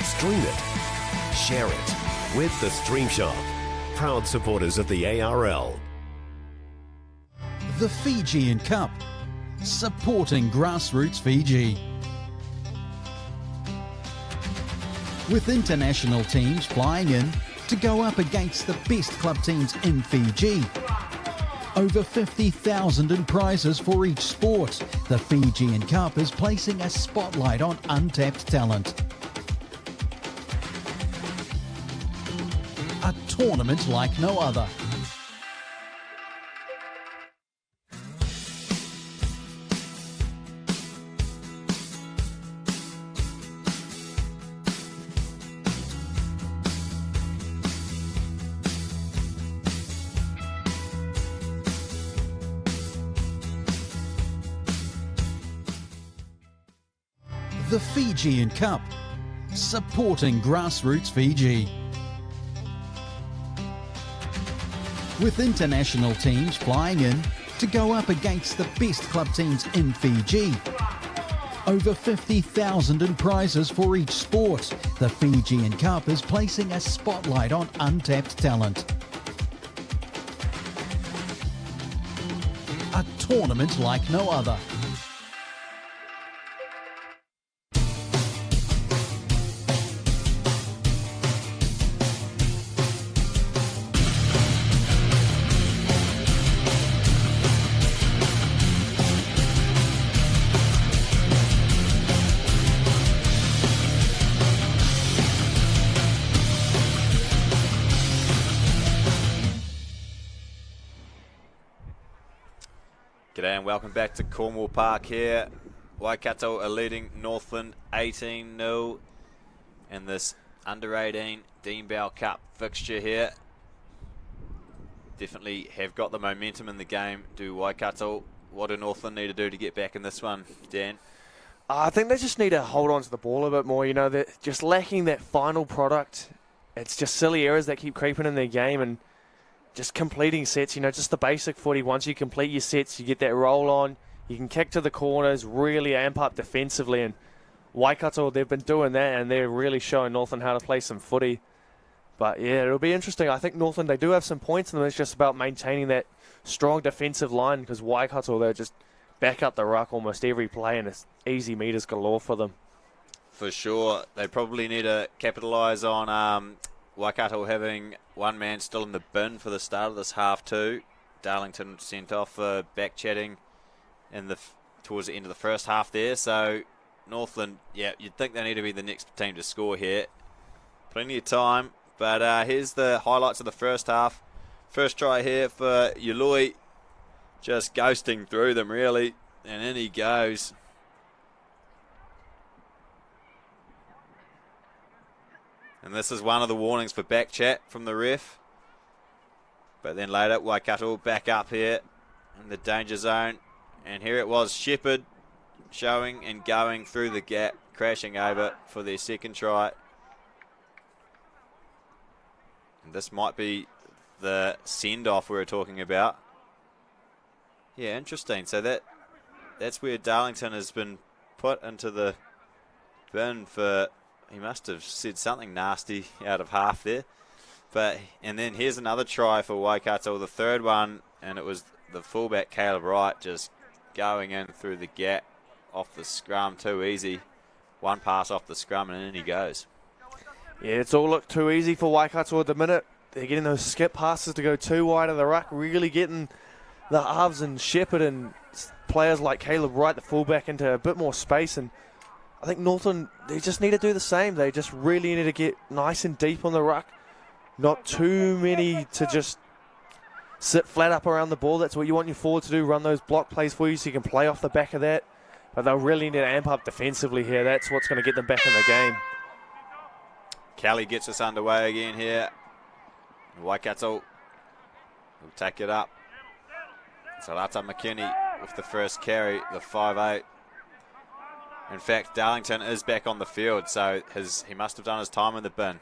stream it, share it with the Stream Shop. Proud supporters of the ARL. The Fijian Cup, supporting grassroots Fiji. With international teams flying in to go up against the best club teams in Fiji. Over 50,000 in prizes for each sport. The Fijian Cup is placing a spotlight on untapped talent. tournament like no other. The Fijian Cup, supporting grassroots Fiji. With international teams flying in to go up against the best club teams in Fiji. Over 50,000 in prizes for each sport, the Fijian Cup is placing a spotlight on untapped talent. A tournament like no other. G'day and welcome back to Cornwall Park here. Waikato are leading Northland 18-0 in this under-18 Dean Bell Cup fixture here. Definitely have got the momentum in the game, do Waikato. What do Northland need to do to get back in this one, Dan? I think they just need to hold on to the ball a bit more. You know, they're just lacking that final product. It's just silly errors that keep creeping in their game, and just completing sets, you know, just the basic footy. Once you complete your sets, you get that roll on, you can kick to the corners, really amp up defensively, and Waikato, they've been doing that, and they're really showing Northland how to play some footy. But yeah, it'll be interesting. I think Northland, they do have some points in them. It's just about maintaining that strong defensive line, because Waikato, they're just back up the ruck almost every play, and it's easy meters galore for them. For sure. They probably need to capitalise on Waikato having one man still in the bin for the start of this half too. Darlington sent off for back chatting in towards the end of the first half there. So Northland, yeah, you'd think they need to be the next team to score here. Plenty of time, but here's the highlights of the first half. First try here for Yului, just ghosting through them really, and in he goes. And this is one of the warnings for back chat from the ref. But then later, Waikato back up here in the danger zone. And here it was, Shepherd showing and going through the gap, crashing over for their second try. And this might be the send-off we were talking about. Yeah, interesting. So that's where Darlington has been put into the bin for... He must have said something nasty out of half there. And then here's another try for Waikato, the third one, and it was the fullback Caleb Wright just going in through the gap off the scrum, too easy. One pass off the scrum and in he goes. Yeah, it's all looked too easy for Waikato at the minute. They're getting those skip passes to go too wide of the ruck, really getting the halves and Shepherd and players like Caleb Wright, the fullback, into a bit more space. And I think Northland, they just need to do the same. They just really need to get nice and deep on the ruck. Not too many to just sit flat up around the ball. That's what you want your forward to do, run those block plays for you so you can play off the back of that. But they'll really need to amp up defensively here. That's what's going to get them back in the game. Kelly gets us underway again here. Waikato will take it up. Salata McKinney with the first carry, the 5'8". In fact, Darlington is back on the field, so he must have done his time in the bin.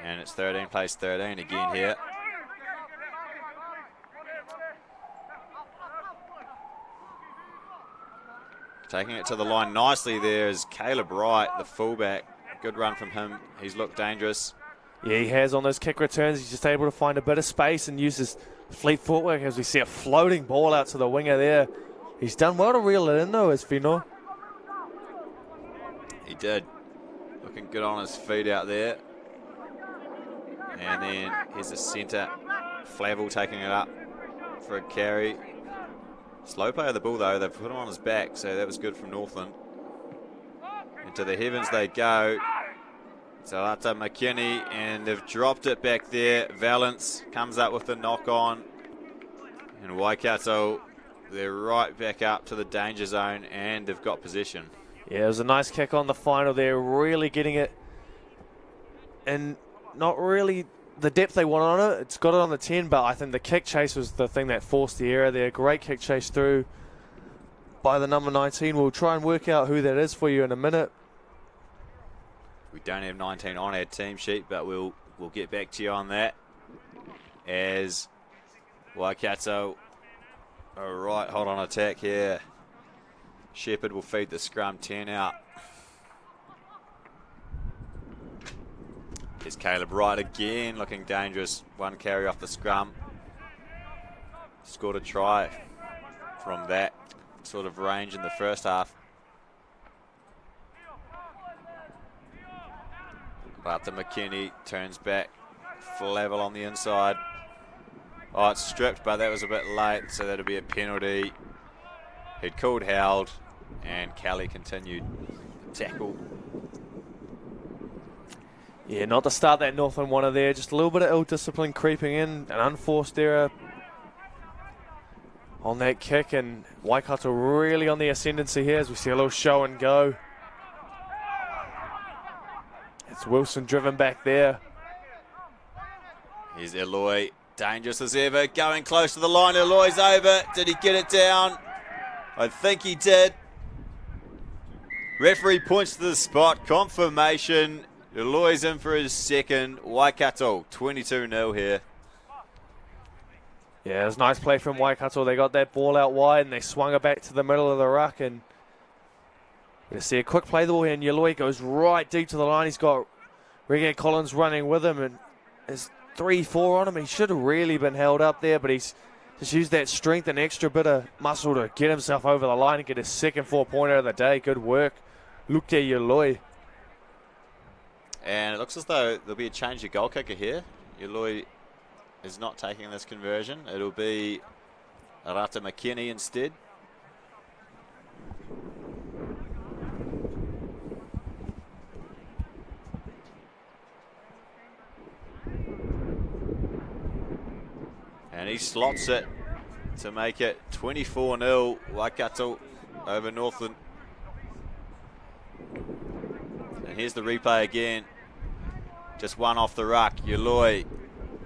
And it's 13 plays 13 again here. Taking it to the line nicely there is Caleb Wright, the fullback. Good run from him. He's looked dangerous. Yeah, he has on those kick returns. He's just able to find a bit of space and use his fleet footwork as we see a floating ball out to the winger there. He's done well to reel it in though, as Fino. He did. Looking good on his feet out there. And then here's the centre. Flavel taking it up for a carry. Slow play of the ball though. They've put him on his back, so that was good from Northland. Into the heavens they go. Salata McKinney, and they've dropped it back there. Valence comes up with the knock on. And Waikato, they're right back up to the danger zone, and they've got possession. Yeah, it was a nice kick on the final there, really getting it, and not really the depth they want on it. It's got it on the 10, but I think the kick chase was the thing that forced the error there. Great kick chase through by the number 19. We'll try and work out who that is for you in a minute. We don't have 19 on our team sheet, but we'll get back to you on that. As Waikato are right hot on attack here. Shepherd will feed the scrum 10 out. Here's Caleb Wright again, looking dangerous. One carry off the scrum. Scored a try from that sort of range in the first half. But McKinney turns back. Flavel on the inside. Oh, it's stripped, but that was a bit late, so that'll be a penalty. He'd called held, and Kelly continued the tackle. Yeah, not to start that Northland one there. Just a little bit of ill discipline creeping in. An unforced error on that kick, and Waikato really on the ascendancy here as we see a little show and go. It's Wilson driven back there. Here's Eloy, dangerous as ever, going close to the line. Eloy's over. Did he get it down? I think he did. Referee points to the spot. Confirmation. Eloy's in for his second. Waikato 22-0 here. Yeah, it was a nice play from Waikato. They got that ball out wide and they swung it back to the middle of the ruck, and you see a quick play the ball here, and Eloy goes right deep to the line. He's got Reggae Collins running with him, and there's 3-4 on him. He should have really been held up there, but he's just used that strength and extra bit of muscle to get himself over the line and get his second 4-pointer of the day. Good work. Look at Eloy. And it looks as though there'll be a change of goal kicker here. Eloy is not taking this conversion. It'll be Arata McKinney instead. And he slots it to make it 24-0 Waikato over Northland. And here's the replay again. Just one off the ruck. Eloy,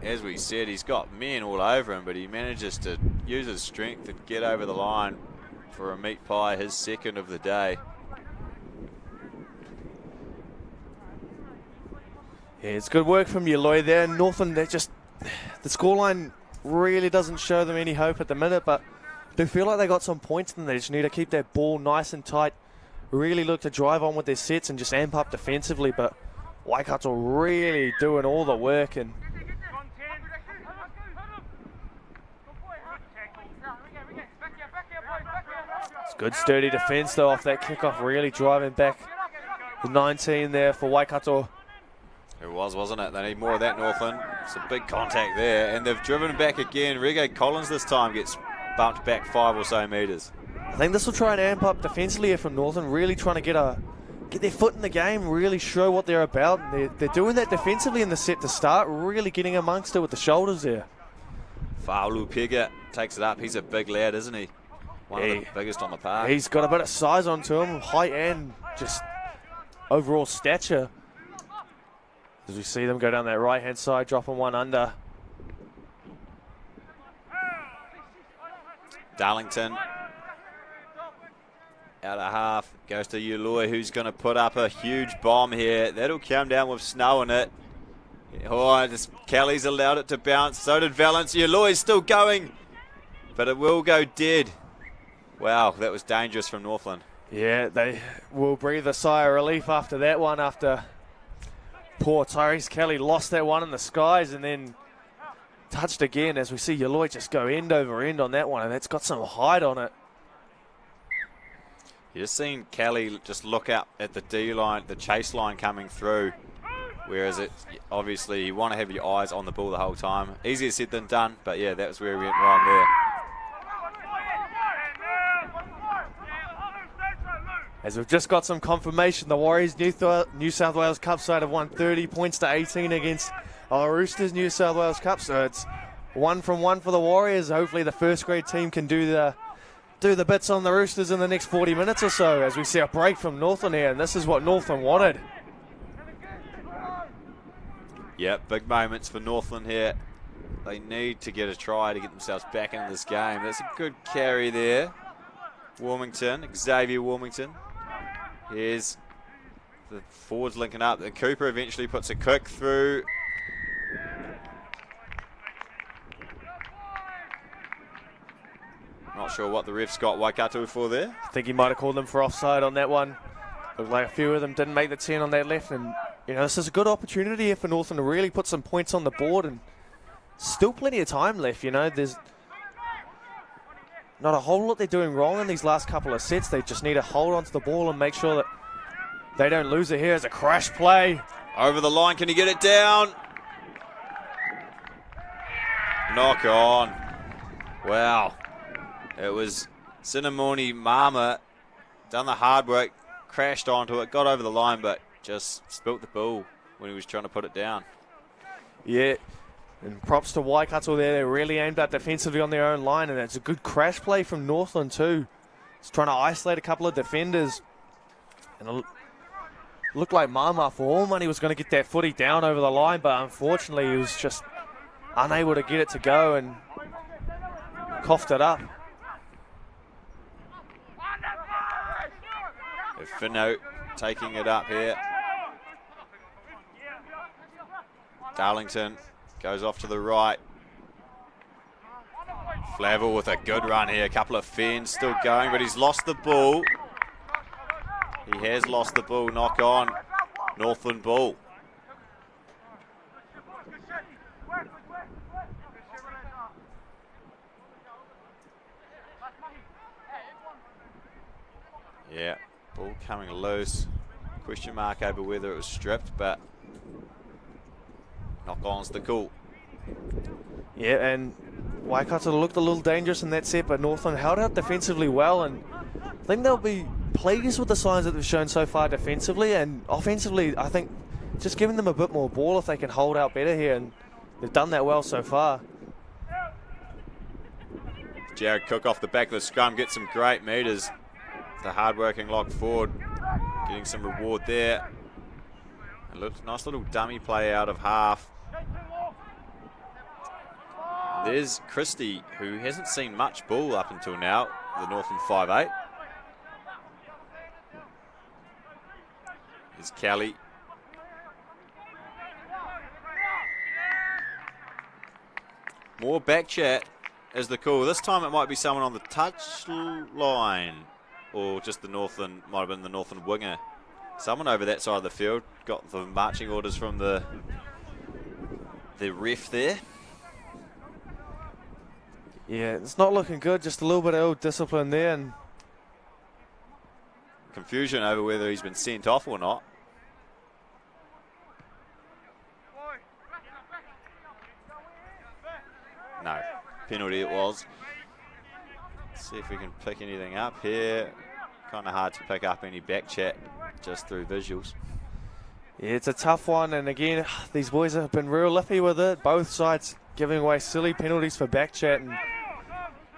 as we said, he's got men all over him, but he manages to use his strength and get over the line for a meat pie, his second of the day. Yeah, it's good work from Eloy there. Northland, they just, the scoreline really doesn't show them any hope at the minute, but they feel like they got some points and they just need to keep that ball nice and tight. Really look to drive on with their sets and just amp up defensively, but Waikato really doing all the work. And it's good sturdy defense though off that kickoff, really driving back the 19 there for Waikato. It was, wasn't it? They need more of that, Northland. Some big contact there, and they've driven back again. Reggae Collins this time gets bumped back 5 or so metres. I think this will try and amp up defensively here from Northland, really trying to get their foot in the game, really show what they're about. And they're doing that defensively in the set to start, really getting amongst it with the shoulders there. Fa'aulu Pega takes it up. He's a big lad, isn't he? One of the biggest on the park. He's got a bit of size onto him, height and just overall stature. As we see them go down that right-hand side, dropping one under. Darlington out of half, goes to Eloy, who's going to put up a huge bomb here. That'll come down with snow in it. Oh, Kelly's allowed it to bounce. So did Valence. Eloy's still going, but it will go dead. Wow, that was dangerous from Northland. Yeah, they will breathe a sigh of relief after that one, after poor Tyrese Kelly lost that one in the skies and then touched again, as we see Eloy just go end over end on that one, and that's got some height on it. You've seen Kelly just look up at the D line, the chase line coming through, whereas obviously you want to have your eyes on the ball the whole time. Easier said than done, but yeah, that was where we went wrong there. As we've just got some confirmation, the Warriors New South Wales Cup side have won 30 points to 18 against our Roosters New South Wales Cup. So it's 1 from 1 for the Warriors. Hopefully the first grade team can do the bits on the Roosters in the next 40 minutes or so, as we see a break from Northland here, and this is what Northland wanted. Yep, big moments for Northland here. They need to get a try to get themselves back into this game. That's a good carry there. Xavier Warmington. Here's the forwards linking up. And Cooper eventually puts a kick through. Not sure what the ref's got Waikato for there. I think he might have called them for offside on that one. Looked like a few of them didn't make the 10 on that left, and you know, this is a good opportunity here for Northland to really put some points on the board, and still plenty of time left. You know, there's not a whole lot they're doing wrong in these last couple of sets. They just need to hold onto the ball and make sure that they don't lose it here. As a crash play. Over the line, can he get it down? Knock on. Wow. It was Sinamoni Mama, done the hard work, crashed onto it, got over the line, but just spilt the ball when he was trying to put it down. Yeah. And props to Waikato there. They really aimed at defensively on their own line, and it's a good crash play from Northland too. It's trying to isolate a couple of defenders. And it looked like Mama, for all money, was going to get that footy down over the line, but unfortunately he was just unable to get it to go and coughed it up. Finno taking it up here. Darlington goes off to the right. Flavel with a good run here. A couple of fins still going, but he's lost the ball. He has lost the ball. Knock on. Northland ball. Yeah, ball coming loose. Question mark over whether it was stripped, but knock-on's the call. Yeah, and Waikato looked a little dangerous in that set, but Northland held out defensively well, and I think they'll be pleased with the signs that they've shown so far defensively, and offensively, I think just giving them a bit more ball if they can hold out better here, and they've done that well so far. Jared Cook off the back of the scrum gets some great meters. The hard-working lock forward getting some reward there. A nice little dummy play out of half. There's Christie, who hasn't seen much ball up until now, the Northland 5'8". Here's Kelly. More back chat is the call. This time it might be someone on the touch line, or just the Northland, might have been the Northland winger. Someone over that side of the field got the marching orders from the ref there. Yeah, it's not looking good. Just a little bit of ill discipline there, and confusion over whether he's been sent off or not. No, penalty it was. Let's see if we can pick anything up here. Kind of hard to pick up any back chat just through visuals. Yeah, it's a tough one, and again, these boys have been real lippy with it. Both sides giving away silly penalties for back chat, and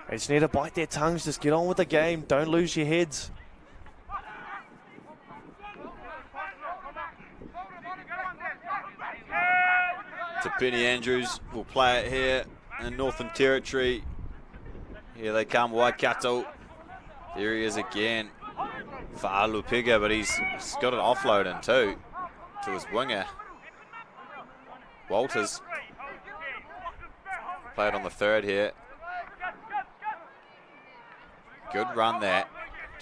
they just need to bite their tongues, just get on with the game, don't lose your heads. To Penny Andrews will play it here in Northern territory. Here they come, Waikato. There he is again. Fa'alupega, but he's got an offload in too, to his winger. Walters. Played on the third here. Good run that.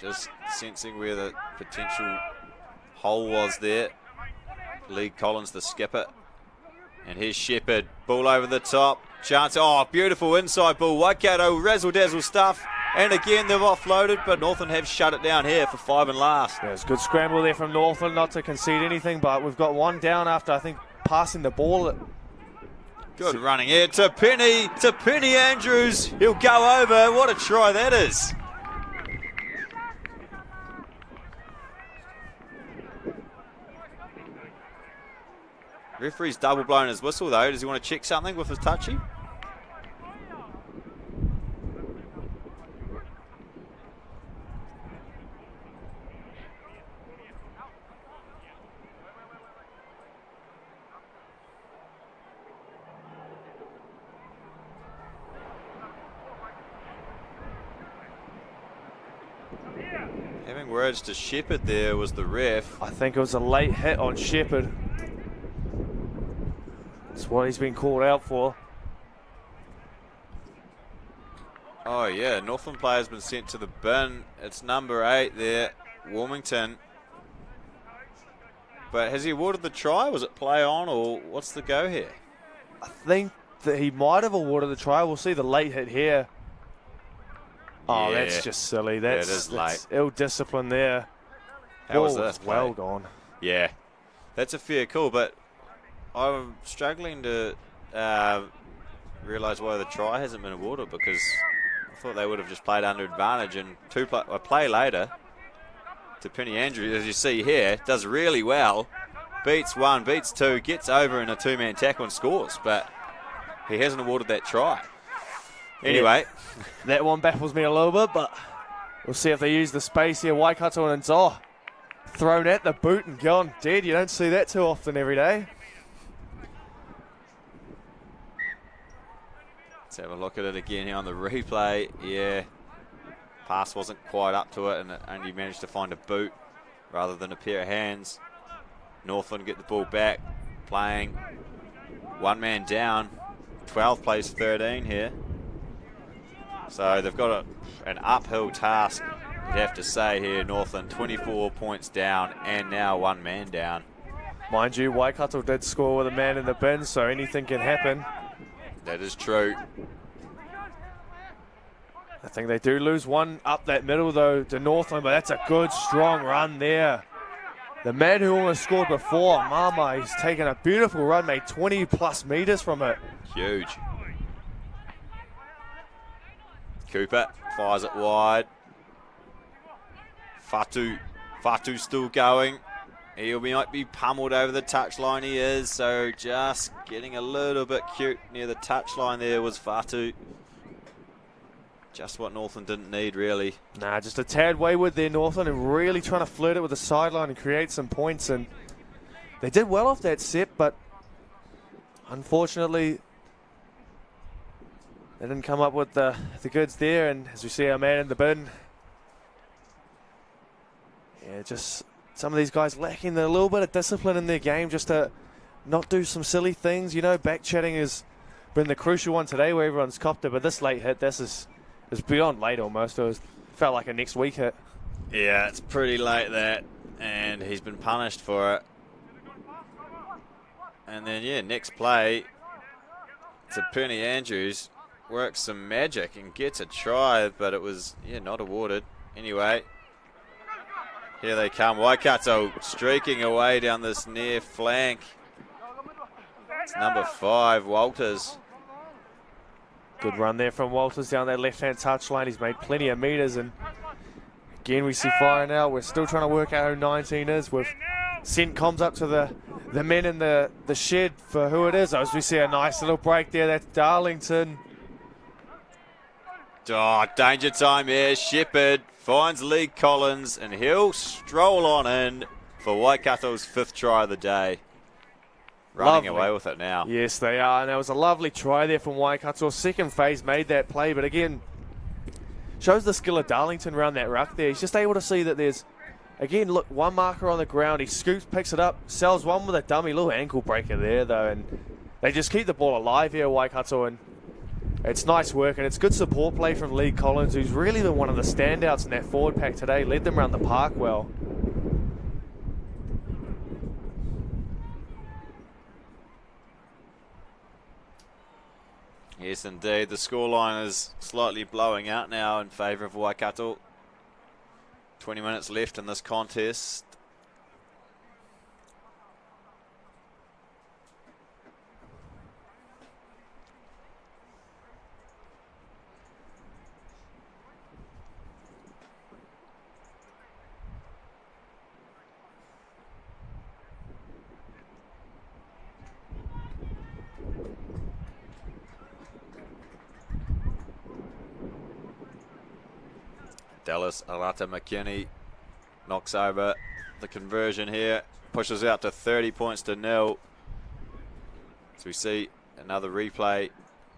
Just sensing where the potential hole was there. Lee Collins, the skipper. And here's Shepherd. Ball over the top. Chance. Oh, beautiful inside ball. Waikato, razzle-dazzle stuff. And again, they've offloaded, but Northland have shut it down here for 5 and last. Yeah, it's a good scramble there from Northland, not to concede anything, but we've got one down after, I think, passing the ball. Good running here to Penny Andrews. He'll go over. What a try that is. Referee's double blown his whistle though. Does he want to check something with his touchy? Having words to Shepherd there was the ref. I think it was a late hit on Shepherd. That's what he's been called out for. Oh yeah, Northland player's been sent to the bin. It's number 8 there, Warmington. But has he awarded the try? Was it play on, or what's the go here? I think that he might have awarded the try. We'll see the late hit here. Oh, Yeah. that's just silly. Yeah, it That's, is that's ill discipline there. How was Ball this well play? gone. Yeah, that's a fair call, but I'm struggling to realise why the try hasn't been awarded, because I thought they would have just played under advantage, and a play later to Penny Andrews, as you see here, does really well, beats 1, beats 2, gets over in a 2-man tackle and scores, but he hasn't awarded that try. Anyway. Yeah, that one baffles me a little bit, but we'll see if they use the space here. Waikato and Nzoa thrown at the boot and gone dead. You don't see that too often every day. Let's have a look at it again here on the replay. Yeah, pass wasn't quite up to it, and it only managed to find a boot rather than a pair of hands. Northland get the ball back, playing 1 man down. 12 plays 13 here. So they've got an uphill task, you'd have to say here, Northland. 24 points down and now 1 man down. Mind you, Waikato did score with a man in the bin, so anything can happen. That is true. I think they do lose one up that middle, though, to Northland, but that's a good, strong run there. The man who almost scored before, Mama, he's taken a beautiful run, made 20+ meters from it. Huge. Cooper fires it wide. Fatu still going. Might be pummeled over the touchline, he is, so just getting a little bit cute near the touchline there was Fatu. Just what Northland didn't need, really. Nah, just a tad wayward there, Northland, and really trying to flirt it with the sideline and create some points, and they did well off that set, but unfortunately they didn't come up with the goods there, and as we see our man in the bin, yeah, just some of these guys lacking a little bit of discipline in their game, just to not do some silly things. You know, back chatting has been the crucial one today where everyone's copped it, but this late hit, this is beyond late almost. It felt like a next week hit. Yeah, it's pretty late that, and he's been punished for it. And then, yeah, next play to Penny Andrews, works some magic and gets a try, but it was, yeah, not awarded. Anyway, here they come. Waikato streaking away down this near flank. It's number 5, Walters. Good run there from Walters down that left-hand touchline. He's made plenty of meters, and again we see fire now. We're still trying to work out who 19 is. We've sent comms up to the men in the shed for who it is. As we see a nice little break there, that's Darlington. Oh, danger time here. Shepherd finds Lee Collins, and he'll stroll on in for Waikato's 5th try of the day. Running away with it now. Yes, they are, and it was a lovely try there from Waikato. Second phase made that play, but again, shows the skill of Darlington around that ruck there. He's just able to see that there's, again, look, one marker on the ground. He scoops, picks it up, sells one with a dummy. Little ankle breaker there, though, and they just keep the ball alive here, Waikato, and it's nice work, and it's good support play from Lee Collins, who's really been one of the standouts in that forward pack today. Led them around the park well. Yes, indeed. The scoreline is slightly blowing out now in favour of Waikato. 20 minutes left in this contest. Dallas Alata McKinney knocks over the conversion here, pushes out to 30 points to 0. So we see another replay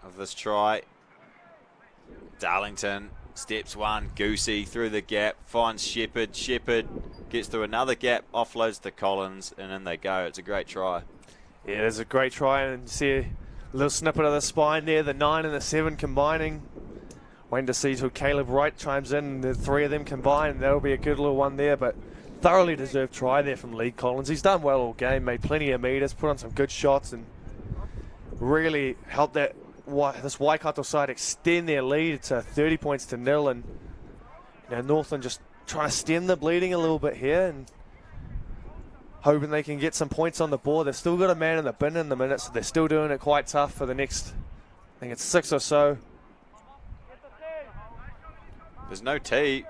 of this try. Darlington steps one, Goosey through the gap, finds Shepherd. Shepherd gets through another gap, offloads to Collins, and in they go. It's a great try. Yeah, it's a great try, and you see a little snippet of the spine there, the 9 and the 7 combining. Waiting to see till Caleb Wright chimes in, the 3 of them combined. That'll be a good little one there, but thoroughly deserved try there from Lee Collins. He's done well all game, made plenty of meters, put on some good shots, and really helped this Waikato side extend their lead to 30 points to 0. And Northland just trying to stem the bleeding a little bit here and hoping they can get some points on the board. They've still got a man in the bin in the minute, so they're still doing it quite tough for the next, I think it's 6 or so. There's no tee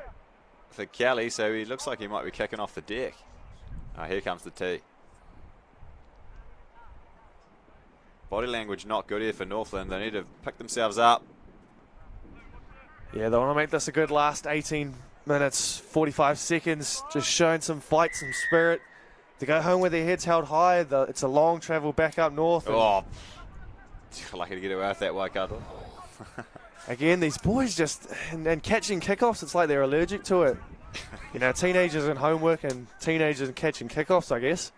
for Kelly, so he looks like he might be kicking off the deck. Oh, here comes the tee. Body language not good here for Northland. They need to pick themselves up. Yeah, they want to make this a good last 18 minutes, 45 seconds, just showing some fight, some spirit. To go home with their heads held high. It's a long travel back up north. Oh, lucky to get away with that, Waikato. Again, these boys just, and catching kickoffs, it's like they're allergic to it. Teenagers and homework and teenagers and catching kickoffs, I guess.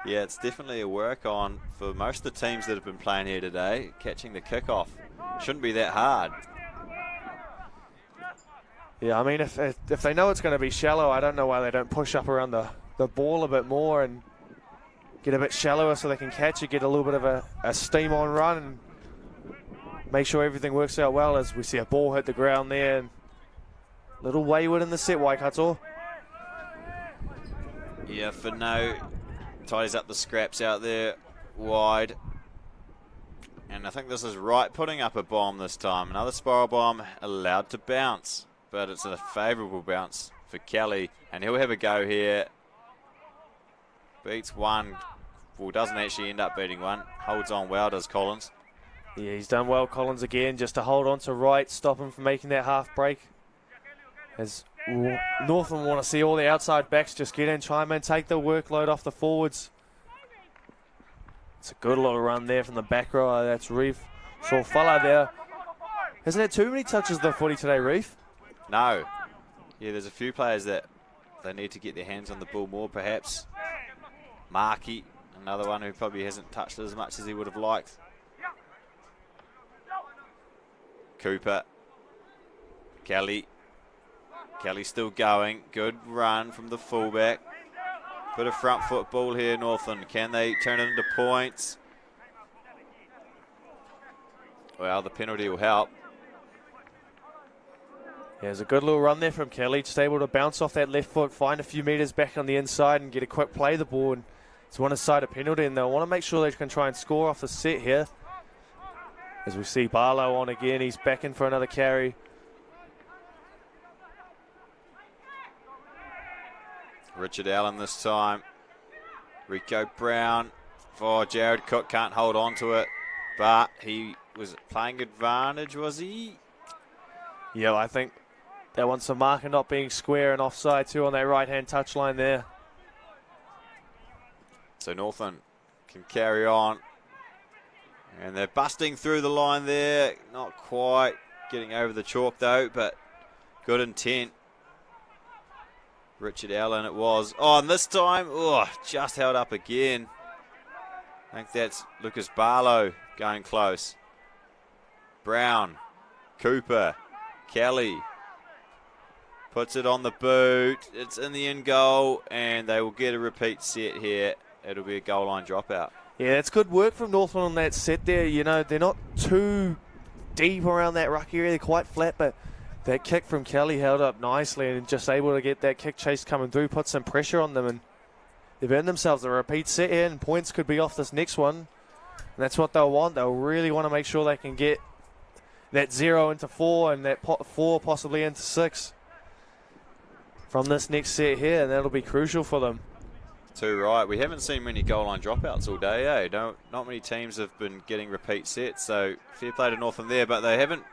Yeah, it's definitely a work on for most of the teams that have been playing here today. Catching the kickoff shouldn't be that hard. Yeah, I mean, if they know it's going to be shallow, I don't know why they don't push up around the ball a bit more and get a bit shallower so they can catch it, get a little bit of a steam on run, and make sure everything works out well. As we see a ball hit the ground there, and a little wayward in the set, Waikato. Yeah, for no, ties up the scraps out there wide. And I think this is right putting up a bomb this time. Another spiral bomb allowed to bounce, but it's a favourable bounce for Kelly, and he'll have a go here. Beats one, well, doesn't actually end up beating one. Holds on well, does Collins. Yeah, he's done well, Collins, again, just to hold on to right, stop him from making that half break. As Northland want to see all the outside backs just get in, chime in, take the workload off the forwards. It's a good little run there from the back row. That's Reef. Saw Fala there. Hasn't had too many touches of the footy today, Reef? No. Yeah, there's a few players that they need to get their hands on the ball more, perhaps. Markey, another one who probably hasn't touched it as much as he would have liked. Cooper. Kelly. Kelly still going. Good run from the fullback. Bit of front foot ball here, Northland. Can they turn it into points? Well, the penalty will help. Yeah, there's a good little run there from Kelly. Just able to bounce off that left foot, find a few metres back on the inside and get a quick play the ball. And it's one-sided penalty, and they'll want to make sure they can try and score off the set here. As we see Barlow on again, he's back in for another carry. Richard Allen this time. Rico Brown. Oh, Jared Cook can't hold on to it, but he was playing advantage, was he? Yeah, I think that wants some marker not being square and offside too on that right-hand touchline there. So Northland can carry on. And they're busting through the line there. Not quite getting over the chalk though, but good intent. Richard Allen it was. Oh, and this time, just held up again. I think that's Lucas Barlow going close. Brown, Cooper, Kelly. Puts it on the boot. It's in the end goal, and they will get a repeat set here. It'll be a goal line dropout. Yeah, it's good work from Northland on that set there. They're not too deep around that ruck area. They're quite flat, but that kick from Kelly held up nicely and just able to get that kick chase coming through, put some pressure on them, and they've earned themselves a repeat set here, and points could be off this next one. And that's what they'll want. They'll really want to make sure they can get that 0 into 4 and that 4 possibly into 6 from this next set here, and that'll be crucial for them. Too right. We haven't seen many goal line dropouts all day, eh? No, not many teams have been getting repeat sets, so fair play to Northland there, but they haven't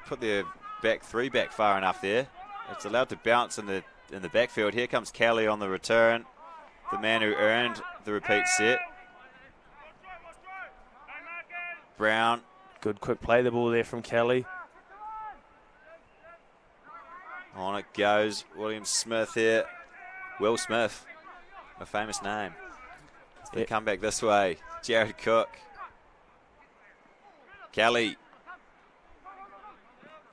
put their back three back far enough there. It's allowed to bounce in the backfield. Here comes Kelly on the return, the man who earned the repeat set. Brown. Good quick play the ball there from Kelly. On it goes. William Smith here. Will Smith, a famous name. They come back this way. Jared Cook. Kelly.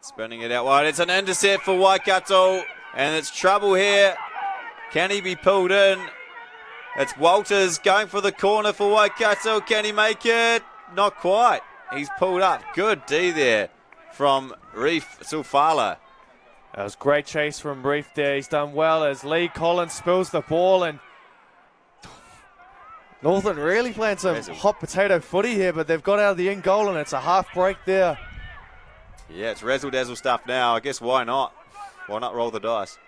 Spinning it out wide. It's an intercept for Waikato. And it's trouble here. Can he be pulled in? It's Walters going for the corner for Waikato. Can he make it? Not quite. He's pulled up. Good D there from Reef Sulfala. That was great chase from Reef there. He's done well as Lee Collins spills the ball, and Northland really playing some hot potato footy here, but they've got out of the in goal and it's a half break there. Yeah, it's razzle-dazzle stuff now. I guess why not? Why not roll the dice?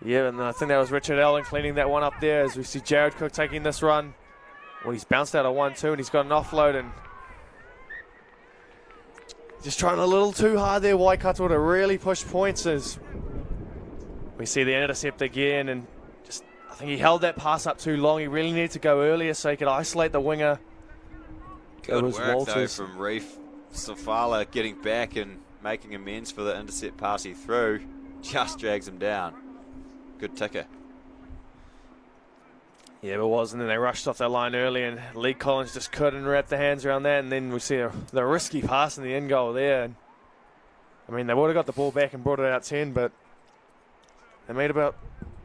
Yeah, and I think that was Richard Allen cleaning that one up there as we see Jared Cook taking this run. Well, he's bounced out of 1-2 and he's got an offload and just trying a little too hard there, Waikato, to really push points as we see the intercept again, and just I think he held that pass up too long. He really needed to go earlier so he could isolate the winger. Good work though from Reef Safala, getting back and making amends for the intercept pass he threw. Just drags him down. Good ticker. Yeah, it was, and then they rushed off that line early, and Lee Collins just couldn't wrap the hands around that, and then we see the risky pass in the end goal there. And, I mean, they would have got the ball back and brought it out 10, but they made about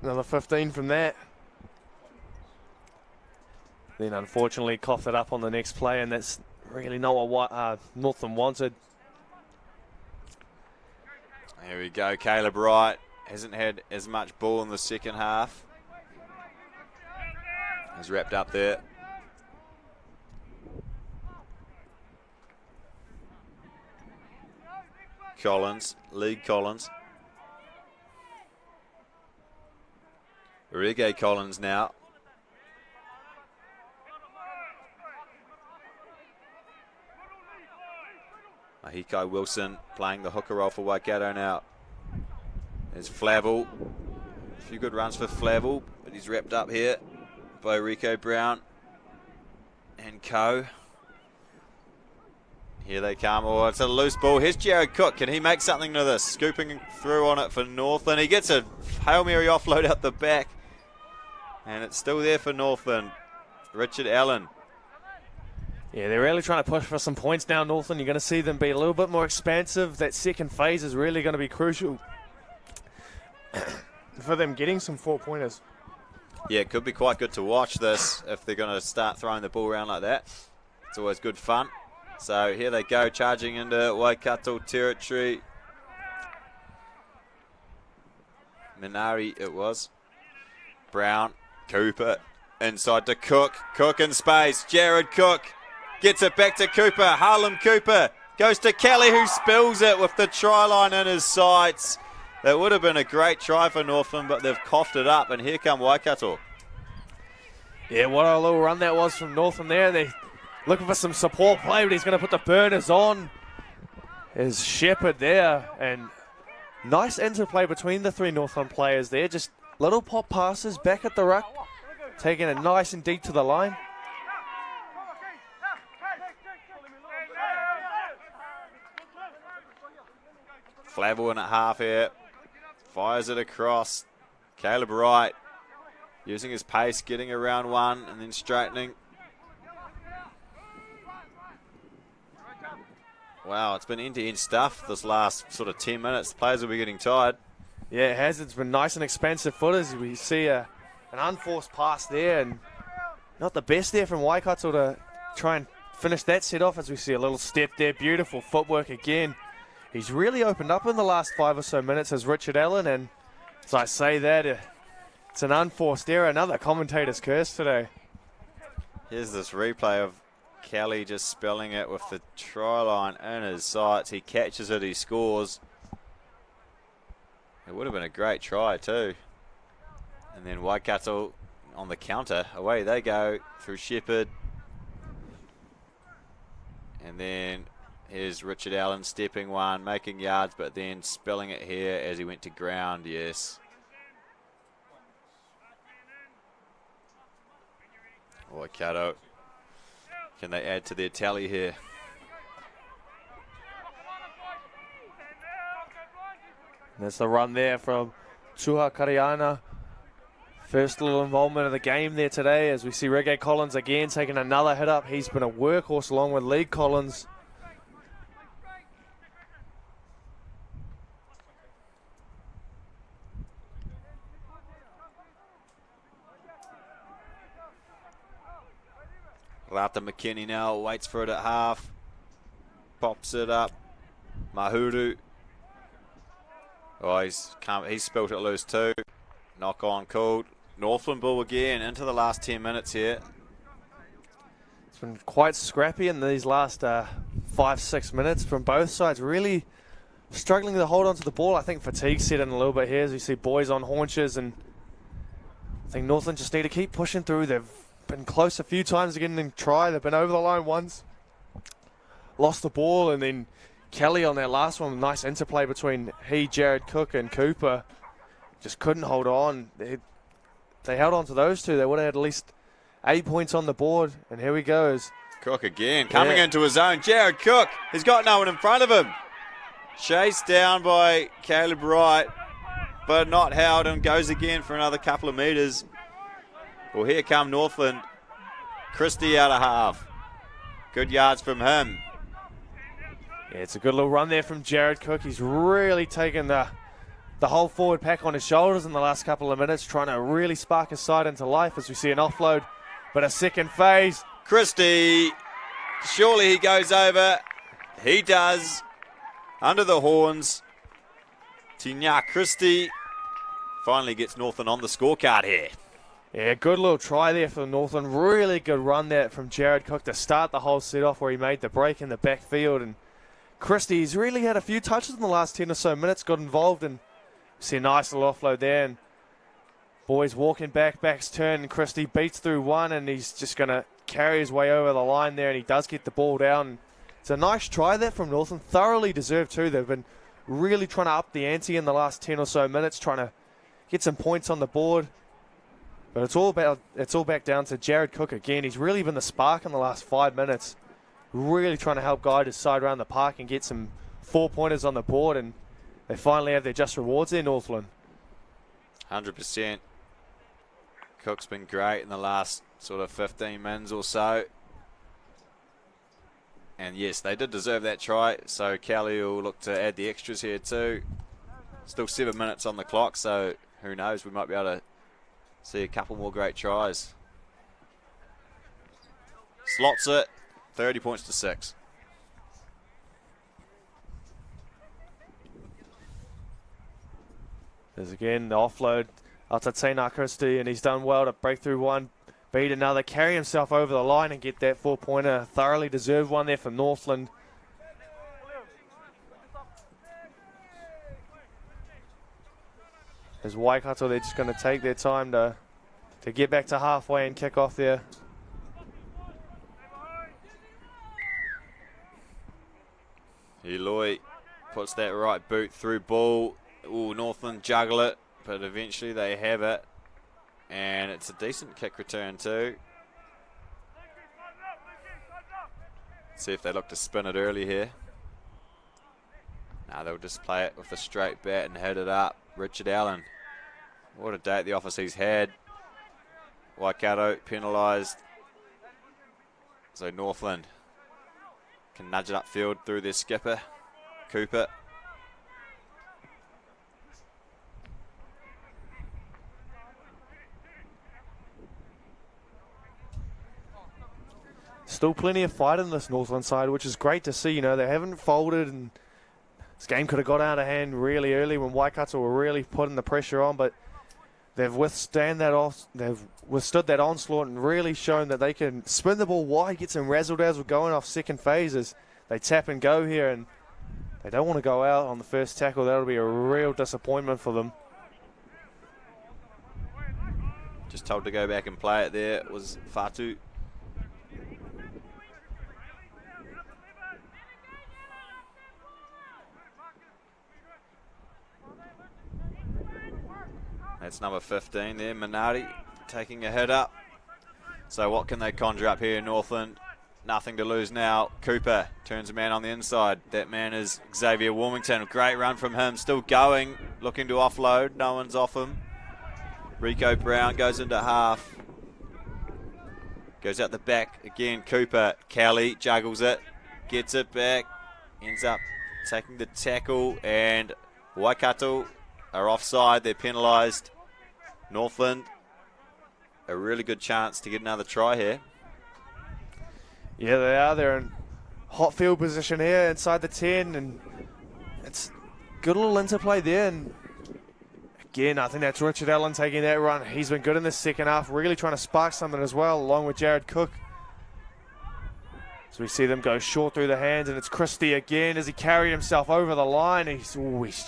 another 15 from that. Then, unfortunately, coughed it up on the next play, and that's really not what Northland wanted. Here we go, Caleb Wright hasn't had as much ball in the second half. He's wrapped up there. Collins, League Collins. Reggae Collins now. Ahiko Wilson playing the hooker role for Waikato now. There's Flavel. A few good runs for Flavel, but he's wrapped up here by Rico Brown and co. Here they come. Oh, it's a loose ball. Here's Jared Cook. Can he make something of this? Scooping through on it for Northland. He gets a Hail Mary offload out the back. And it's still there for Northland. Richard Allen. Yeah, they're really trying to push for some points now, Northland. You're going to see them be a little bit more expansive. That second phase is really going to be crucial for them getting some 4-pointers. Yeah, it could be quite good to watch this if they're going to start throwing the ball around like that. It's always good fun. So here they go, charging into Waikato territory. Minari it was. Brown, Cooper, inside to Cook. Cook in space. Jared Cook gets it back to Cooper. Harlem Cooper goes to Kelly, who spills it with the try line in his sights. That would have been a great try for Northland, but they've coughed it up, and here come Waikato. Yeah, what a little run that was from Northland there. They looking for some support play, but he's going to put the burners on. There's Shepherd there, and nice interplay between the three Northland players there. Just little pop passes back at the ruck, taking it nice and deep to the line. Flavel in at half here. Fires it across. Caleb Wright using his pace, getting around one and then straightening. Wow, it's been end-to-end stuff this last sort of 10 minutes. The players will be getting tired. Yeah, it has. It's been nice and expansive footers. We see an unforced pass there, and not the best there from Waikato to try and finish that set off, as we see a little step there. Beautiful footwork again. He's really opened up in the last 5 or so minutes as Richard Allen, and as I say that, it's an unforced error. Another commentator's curse today. Here's this replay of Kelly just spelling it with the try line in his sights. He catches it, he scores. It would have been a great try too. And then Waikato on the counter. Away they go through Shepherd. And then Here's Richard Allen stepping one, making yards, but then spilling it here as he went to ground, yes. Waikato, can they add to their tally here? There's the run there from Tuha Kariana. First little involvement of the game there today as we see Reggae Collins again taking another hit up. He's been a workhorse along with Lee Collins. Lata McKinney now waits for it at half. Pops it up. Mahuru. Oh, he's spilt it loose too. Knock on called. Northland ball again into the last 10 minutes here. It's been quite scrappy in these last 5-6 minutes from both sides. Really struggling to hold on to the ball. I think fatigue set in a little bit here as we see boys on haunches, and I think Northland just need to keep pushing through. They've been close a few times to getting a try. They've been over the line once, lost the ball, and then Kelly on that last one, nice interplay between Jared Cook and Cooper. Just couldn't hold on. They held on to those two. They would have had at least 8 points on the board. And here we go. Cook again, coming into his own. Jared Cook, he's got no one in front of him. Chased down by Caleb Wright, but not held, and goes again for another couple of metres. Well, here come Northland. Christie out of half. Good yards from him. Yeah, it's a good little run there from Jared Cook. He's really taken the whole forward pack on his shoulders in the last couple of minutes, trying to really spark his side into life as we see an offload, but a second phase. Christie, surely he goes over. He does. Under the horns. Tina Christie finally gets Northland on the scorecard here. Yeah, good little try there for Northland. Really good run there from Jared Cook to start the whole set off, where he made the break in the backfield. And Christie's really had a few touches in the last 10 or so minutes, got involved, and see a nice little offload there. And boys walking back, back's turn, and Christie beats through one, and he's just going to carry his way over the line there, and he does get the ball down. It's a nice try there from Northland, thoroughly deserved too. They've been really trying to up the ante in the last 10 or so minutes, trying to get some points on the board. But it's all back down to Jared Cook again. He's really been the spark in the last 5 minutes. Really trying to help guide his side around the park and get some 4-pointers on the board, and they finally have their just rewards there, Northland. 100%. Cook's been great in the last sort of 15 minutes or so. And yes, they did deserve that try, so Kelly will look to add the extras here too. Still 7 minutes on the clock, so who knows, we might be able to see a couple more great tries. Slots it, 30 points to 6. There's again the offload after Tina Christie, and he's done well to break through one, beat another, carry himself over the line and get that 4-pointer. Thoroughly deserved one there for Northland. As Waikato, they're just going to take their time to get back to halfway and kick off there. Eloy puts that right boot through ball. Ooh, Northland juggle it, but eventually they have it. And it's a decent kick return too. See if they look to spin it early here. No, they'll just play it with a straight bat and hit it up. Richard Allen. What a day at the office he's had. Waikato penalised. So Northland can nudge it upfield through their skipper, Cooper. Still plenty of fight in this Northland side, which is great to see. You know, they haven't folded, and this game could have got out of hand really early when Waikato were really putting the pressure on, but they've withstood that onslaught and really shown that they can spin the ball wide, get some razzle-dazzle going off second phase as they tap and go here, and they don't want to go out on the first tackle. That'll be a real disappointment for them. Just told to go back and play it there. It was Fatu. That's number 15 there, Minardi, taking a hit up. So what can they conjure up here in Northland? Nothing to lose now. Cooper turns a man on the inside. That man is Xavier Warmington. Great run from him. Still going, looking to offload. No one's off him. Rico Brown goes into half. Goes out the back again. Cooper. Kelly juggles it. Gets it back. Ends up taking the tackle. And Waikato are offside. They're penalised. Northland, a really good chance to get another try here. Yeah, they are. They're in hot field position here inside the 10, and it's good little interplay there. And again, I think that's Richard Allen taking that run. He's been good in the second half, really trying to spark something as well, along with Jared Cook. So we see them go short through the hands, and it's Christie again as he carried himself over the line. He's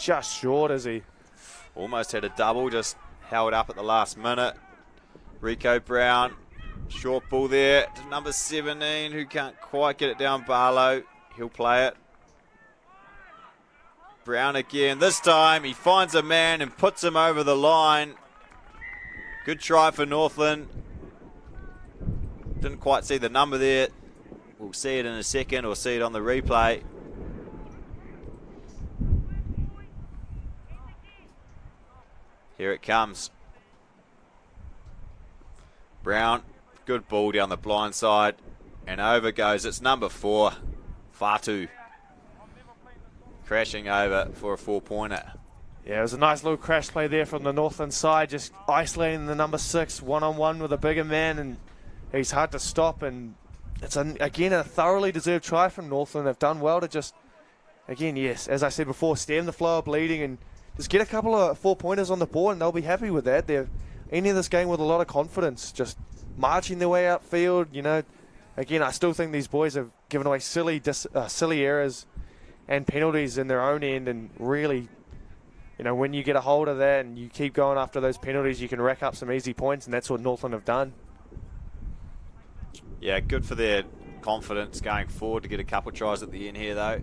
just short, is he? Almost had a double, just held up at the last minute. Rico Brown. Short ball there to number 17, who can't quite get it down. Barlow, he'll play it. Brown again. This time he finds a man and puts him over the line. Good try for Northland. Didn't quite see the number there. We'll see it in a second, or see it on the replay. Here it comes. Brown. Good ball down the blind side, and over goes, it's number 4, Fatu, crashing over for a 4-pointer. Yeah, it was a nice little crash play there from the Northland side, just isolating the number 6 one-on-one with a bigger man, and he's hard to stop. And it's, again, a thoroughly deserved try from Northland. They've done well to just, again, yes, as I said before, stem the flow of bleeding and just get a couple of 4-pointers on the board, and they'll be happy with that. They're ending this game with a lot of confidence, just marching their way upfield. You know, again, I still think these boys have given away silly errors and penalties in their own end, and really, you know, when you get a hold of that and you keep going after those penalties, you can rack up some easy points, and that's what Northland have done. Yeah, good for their confidence going forward to get a couple of tries at the end here, though.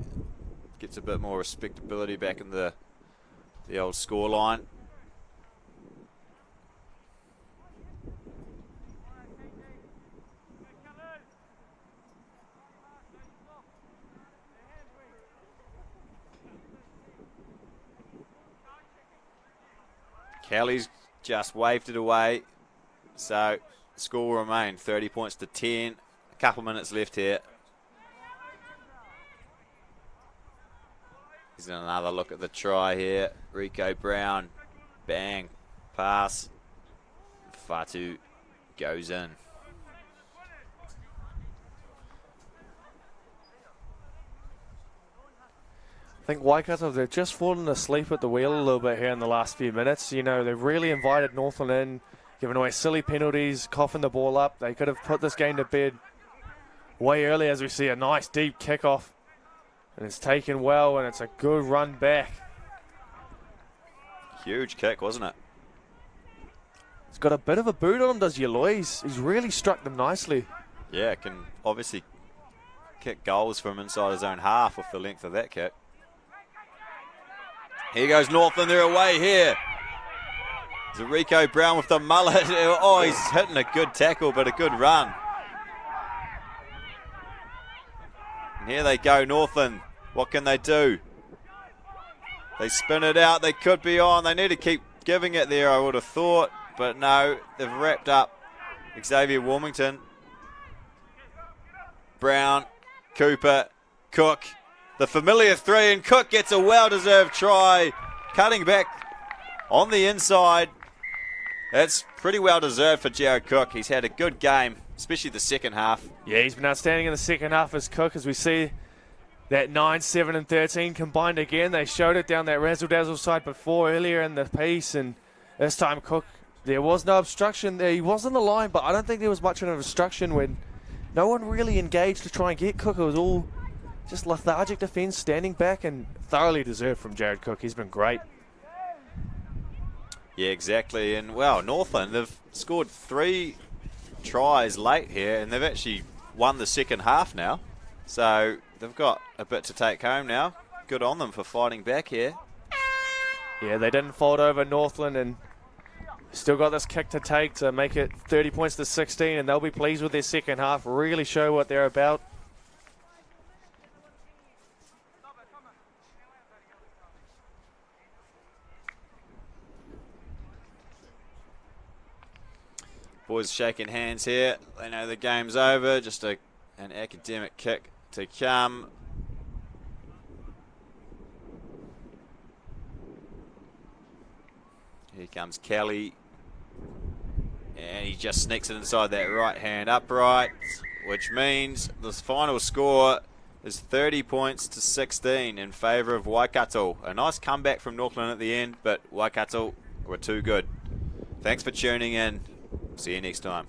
Gets a bit more respectability back in the old scoreline. Kelly's just waved it away, so score will remain 30 points to 10. A couple minutes left here. He's in another look at the try here. Rico Brown, bang, pass. Fatu goes in. I think Waikato, they've just fallen asleep at the wheel a little bit here in the last few minutes. You know, they've really invited Northland in, giving away silly penalties, coughing the ball up. They could have put this game to bed way early, as we see a nice deep kickoff. And it's taken well, and it's a good run back. Huge kick, wasn't it? He's got a bit of a boot on him, does Yaloy. He's really struck them nicely. Yeah, can obviously kick goals from inside his own half with the length of that kick. Here goes Northland, they're away here. There's Rico Brown with the mullet. Oh, he's hitting a good tackle, but a good run. And here they go, Northland. What can they do? They spin it out, they could be on. They need to keep giving it there, I would have thought. But no, they've wrapped up Xavier Warmington. Brown, Cooper, Cook. The familiar 3, and Cook gets a well-deserved try. Cutting back on the inside. That's pretty well-deserved for Jared Cook. He's had a good game, especially the second half. Yeah, he's been outstanding in the second half as Cook, as we see that 9, 7, and 13 combined again. They showed it down that razzle-dazzle side before earlier in the piece, and this time Cook, there was no obstruction there. He was on the line, but I don't think there was much of an obstruction when no one really engaged to try and get Cook. It was all just lethargic defence, standing back, and thoroughly deserved from Jared Cook. He's been great. Yeah, exactly. And, well, Northland, they've scored 3 tries late here, and they've actually won the second half now. So they've got a bit to take home now. Good on them for fighting back here. Yeah, they didn't fold over Northland, and Still got this kick to take to make it 30 points to 16, and they'll be pleased with their second half. Really show what they're about. Boys shaking hands here. They know the game's over. Just an academic kick to come. Here comes Kelly. And he just sneaks it inside that right hand upright, which means the final score is 30 points to 16 in favour of Waikato. A nice comeback from Northland at the end, but Waikato were too good. Thanks for tuning in. See you next time.